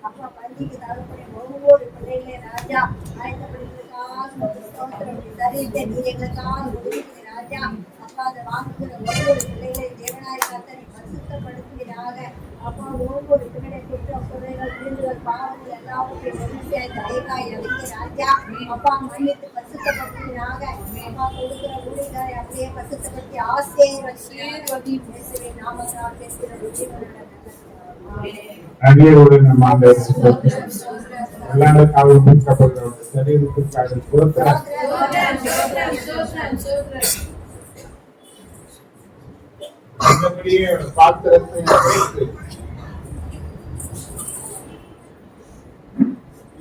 Speaker 6: அப்பா பள்ளிக்கு தரக்கூடிய ஒவ்வொரு பிள்ளைகளே ராஜா சரீரத்தை நீ எங்களுக்காக கொடுக்கிறீங்க ராஜா. அப்பா அதை வாங்குகிற ஒவ்வொரு பிள்ளைகளை தேவனாய் கர்த்தரை பரிசுத்தப்படுத்துவீராக. அப்பா ஒவ்வொரு பிள்ளை குற்றம் குறைகள் விருந்துகள் பாவங்கள் எல்லாவற்றையும் மகிழ்ச்சியாய் தயவாய் அறிந்து ராஜா அப்பா மன்னித்து பரிசுத்தப்படுத்துவீராக. அப்பா கொடுக்கிற ஊழியர்களை அப்படியே பரிசுத்தப்படுத்தி ஆசீர்வதி இயேசுவின் நாமத்தால் பேசுகிற ஜீவனுடன்
Speaker 1: அடியருடன் எல்லாருக்காக பிடிக்கப்படுகிற சரீரத்திற்காக பாத்திரத்தை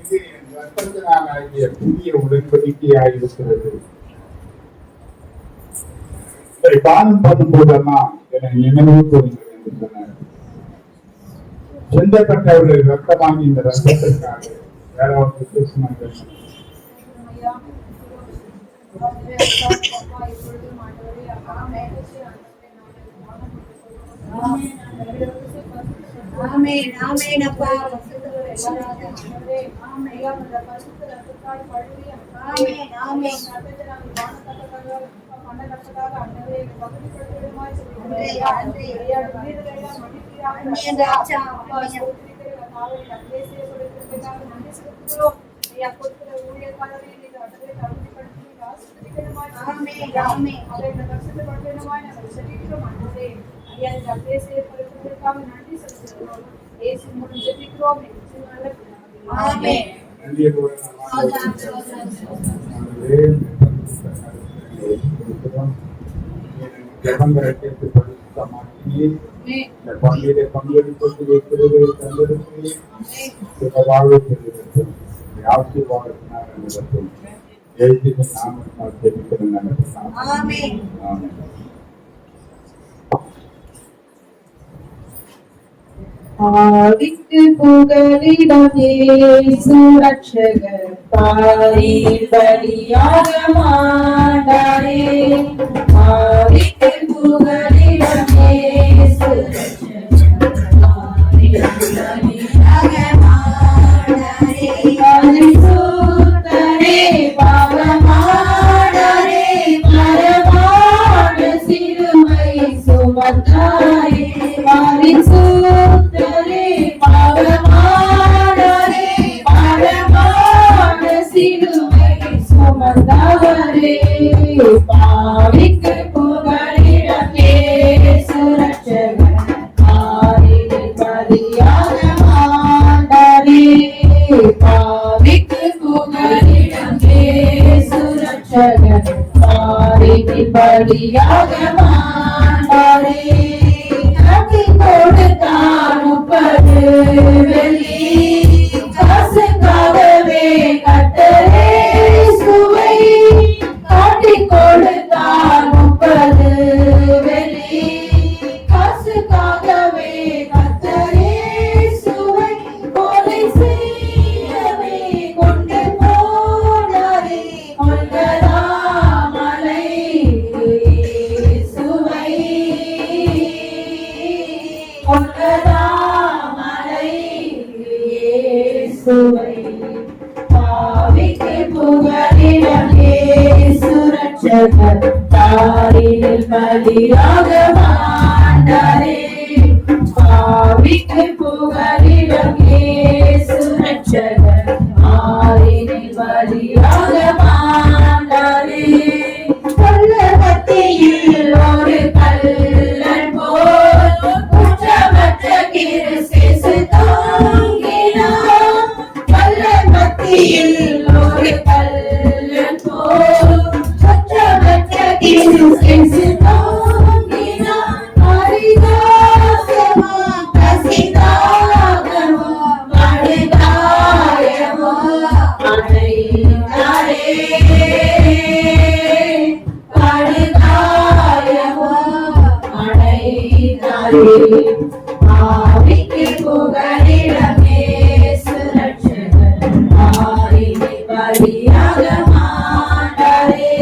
Speaker 1: இது என் ரத்தத்தினால் ஆகிய புதிய உடன்படிக்கையாயிருக்கிறது. இதை பானம் பண்ணும் போதெல்லாம் என்னை நினைவு கூறுங்கள் என்று சொன்னார். சிந்தப்பட்டவர்கள் ரத்தமாகி இந்த ரத்தத்திற்காக யாராவது பேசினார்கள்.
Speaker 3: ஆவிக்கு புகலிடம் இயேசு ரட்சகர் பாரில் பலியாக மாண்டாரே. ஆவிக்கு புகலிடம் இயேசு ரட்சகர் பாரில் பலியாக மாண்டாரே. பரிசுத்தரே பாவமானாரே பரமான சிலுவை சுமந்தாரே. பரிசுத்தரே பாவமானாரே பரமான சிலுவை சுமந்தாரே. பாவிக்கு புகலிடம் இயேசு ரட்சகர் பாரில் பலியாக மாண்டாரே. பாவிக்கு புகலிடம் இயேசு ரட்சகர் பாரில் பலியாக மாண்டாரே. கொடுத்தான் 30 வெள்ளி காசுக்காகவே கர்த்தரே சுவை காட்டி கொடுத்தான் 30 வெள்ளி காசுக்காகவே கர்த்தரே சுவை கொலை செய்யவே கொண்டு போனாரே. கொல்கதா மலை சுவை பாரினில் பலியாக மாண்டாரே பாவிக்கு புகலிடம் இயேசு ரட்சகர் பாரினில் பலியாக மாண்டாரே பல்லவத்தியில் ஒரு கல்லன் போல் குற்றமற்ற கிறிஸ்து தோன்றினார் பல்லவத்தியில் ஒரு கல்லன் போல் குற்றமற்ற கிறிஸ்து தோன்றினார் பரிதாசமோ கசிதாகமோ படுகாயமோ அடைந்தாரே படுகாயமோ அடைந்தாரே ஆவிக்கு புகலிடம் இயேசு ரட்சகர் ஆவிக்கு பலியாக மாண்டாரே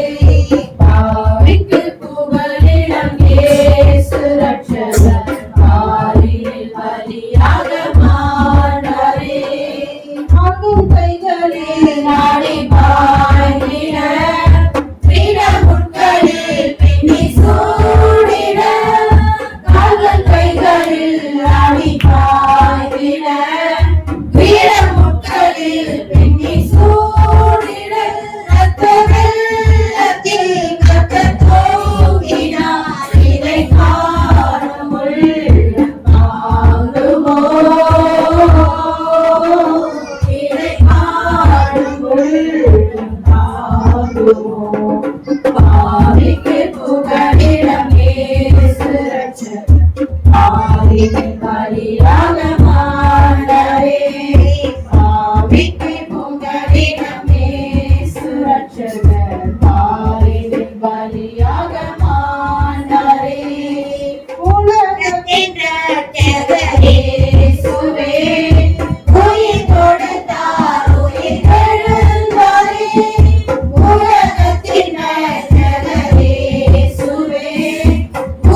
Speaker 3: ஆவிக்கு புகலிடம் இயேசு ரட்சகர் ஆவியில் பலியாக மாண்டாரே ஆகும் கைகளில் நாடி பாய்ந்திட முட்களில் பின்னி சூடிட கால்கள் கைகளில் ஆடி பாய்ந்திட முட்களில் பின்னி சூடிட ரத்த வெள்ளத்தில் கத்த தூங்கினார் இதை காணும் உள்ளம் தாங்குமோ இதை காணும் உள்ளம் தாங்குமோ பாவிக்கு புகலிடம் இயேசு ரட்சகர் பாவிக்கு பலியாக மாண்டாரே பாவிக்கு புகலிடம் இயேசு ரட்சகர் பாவிக்கு பலியாக மாண்டாரே உலகத்தின் ரட்சகர் இயேசுவே உயிர் கொடுத்தார் உயிர் எழுந்தாரே உலகத்தின் ரட்சகர் இயேசுவே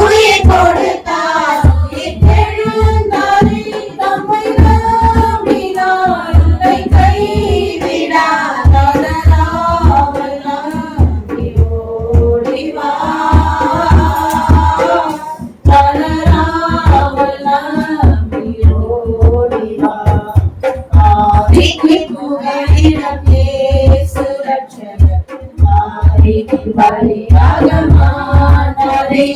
Speaker 3: உயிர் கொடுத்தார் உயிர் எழுந்தாரே தம்மை நம்பினார் உன்னை கைவிடார் தொடராமல் நம்பி ஓடி வா தொடராமல் நம்பி ஓடி வா ஆவிக்கு புகலிடம் இயேசு ரட்சகர் ஆவிக்கு பலியாக மாண்டாரே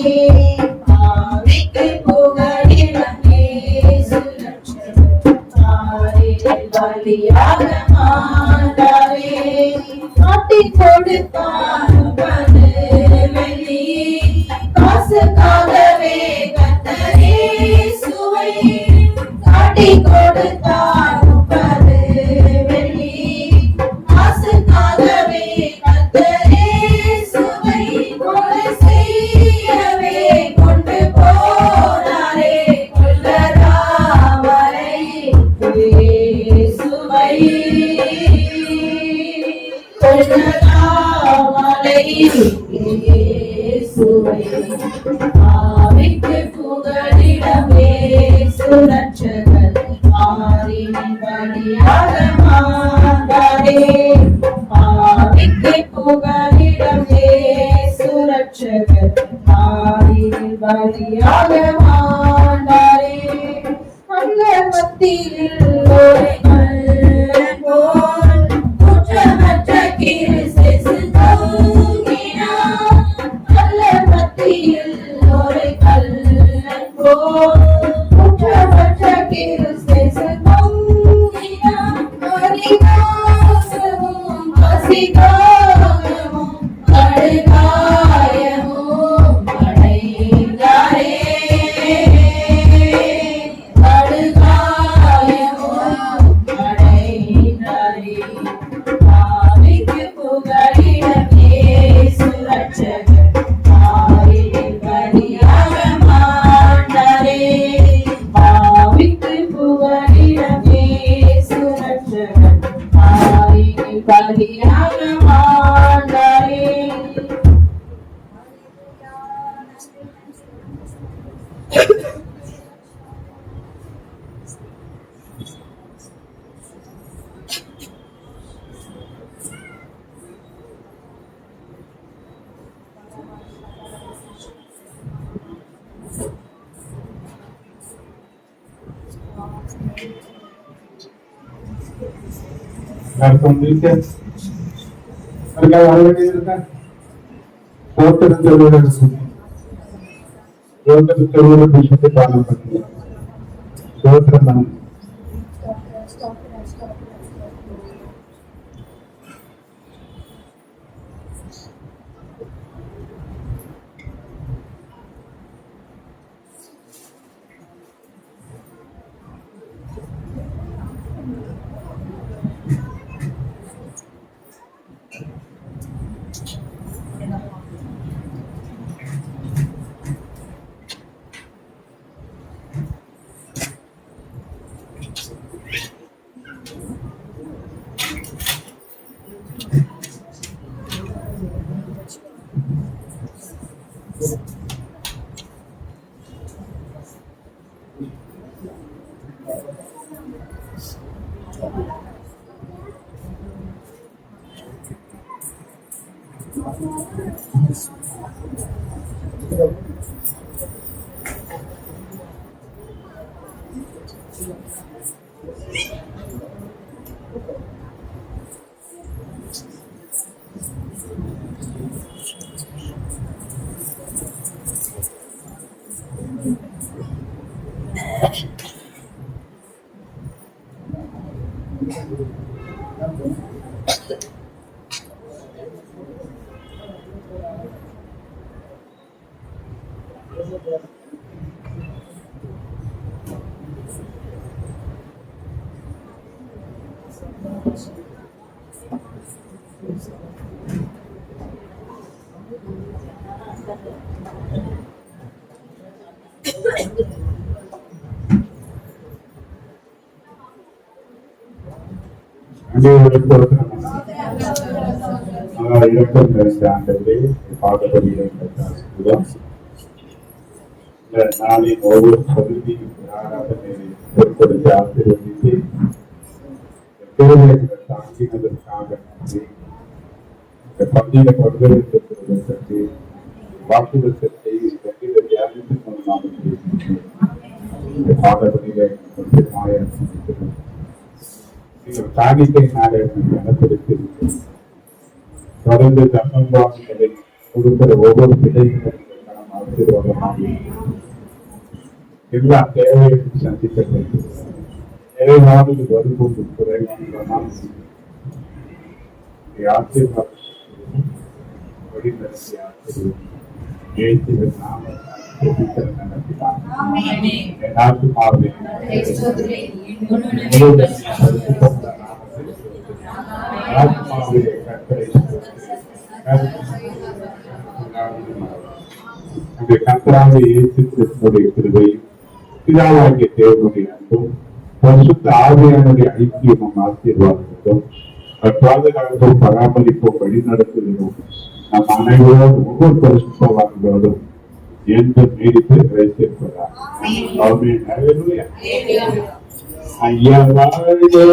Speaker 3: ஆவிக்கு புகலிடம் இயேசு ரட்சகர் ஆவிக்கு பலியாக மாண்டாரே காட்டி கொடுத்தார் முப்பது வெள்ளி காசுக்காகவே கர்த்தர் இயேசுவை காட்டி கொடுத்தார் முப்பது வெள்ளி காசுக்காகவே கர்த்தர் இயேசுவை கொலை செய்யவே கொண்டு போனாரே கொல்லராமரை இயேசுவை கொல்லராமரை இயேசுவை ஆவிக்கு புகலிடம் இயேசு ரட்சகர் ஆரினில் பலியாக மாண்டாரே ஆவிக்கு புகலிடம் இயேசு ரட்சகர் ஆரினில் பலியாக மாண்டாரே பல்லவத்தியில் ஒரு கல்லன் போல் குற்றமற்ற கிறிஸ்து தோன்றினார் பல்லவத்தியில் ஒரு கல்லன் போல் குற்றமற்ற கிறிஸ்து தோன்றினார் பரிதாசமும் பசிதாகமும் படுகாயமும் அடைந்தாரே படுகாயமும் அடைந்தாரே ஆவிக்கு புகலிடம் இயேசு ரட்சகர் ஆவியில் பலியாக மாண்டாரே ஆவிக்கு புகலிடம் இயேசு ரட்சகர் ஆவியில் பலியாக மாண்டாரே
Speaker 1: நாளின் ஒவ்வொரு பகுதியும் ஆராதனையை பொருட்படுத்தி ஆசீர்வதித்து திருவிழாக்களை தாங்கினதற்காக இந்த பள்ளியில பங்கெடுப்பதற்கு வாக்குகள் சட்டை தியானத்துக்கு முன்னாடி இந்த பாடப்படிகளை நீங்கள் காணிக்கை நாடகங்களை அனுப்பிடுத்து தொடர்ந்து தசம்பாசுகளை கொடுக்கிற ஒவ்வொரு பிள்ளைகளுக்கான ஆசீர்வாதமாக எல்லா தேவையும் சந்திக்கப்பட்டு நிறைவானது வரும்போது குறைவான ஆசீர்வாதம் வழிநடத்தி ஆசீர்வாதம் எழுத்துகள் நாம நடத்தினார் கர்த்தராக இயேசு கிறிஸ்துவின் கிருபையும் பிதாவாகிய தேவனுடைய அன்பும் பரிசுத்த ஆவியானுடைய ஐக்கியமும் ஆசீர்வாதத்தும் பாதுகாப்பும் பராமரிப்பும் வழிநடத்துவதும் நம் அனைவரும் ஒவ்வொரு பரிசுத்தவான்களோடும் என்று நீடித்து வைத்திருக்கிறார். ஐயா வாழ்வே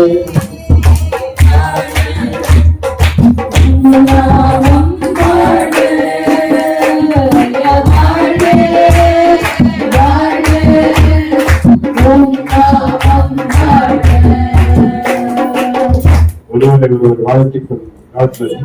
Speaker 1: வாழ்த்துக்கள்.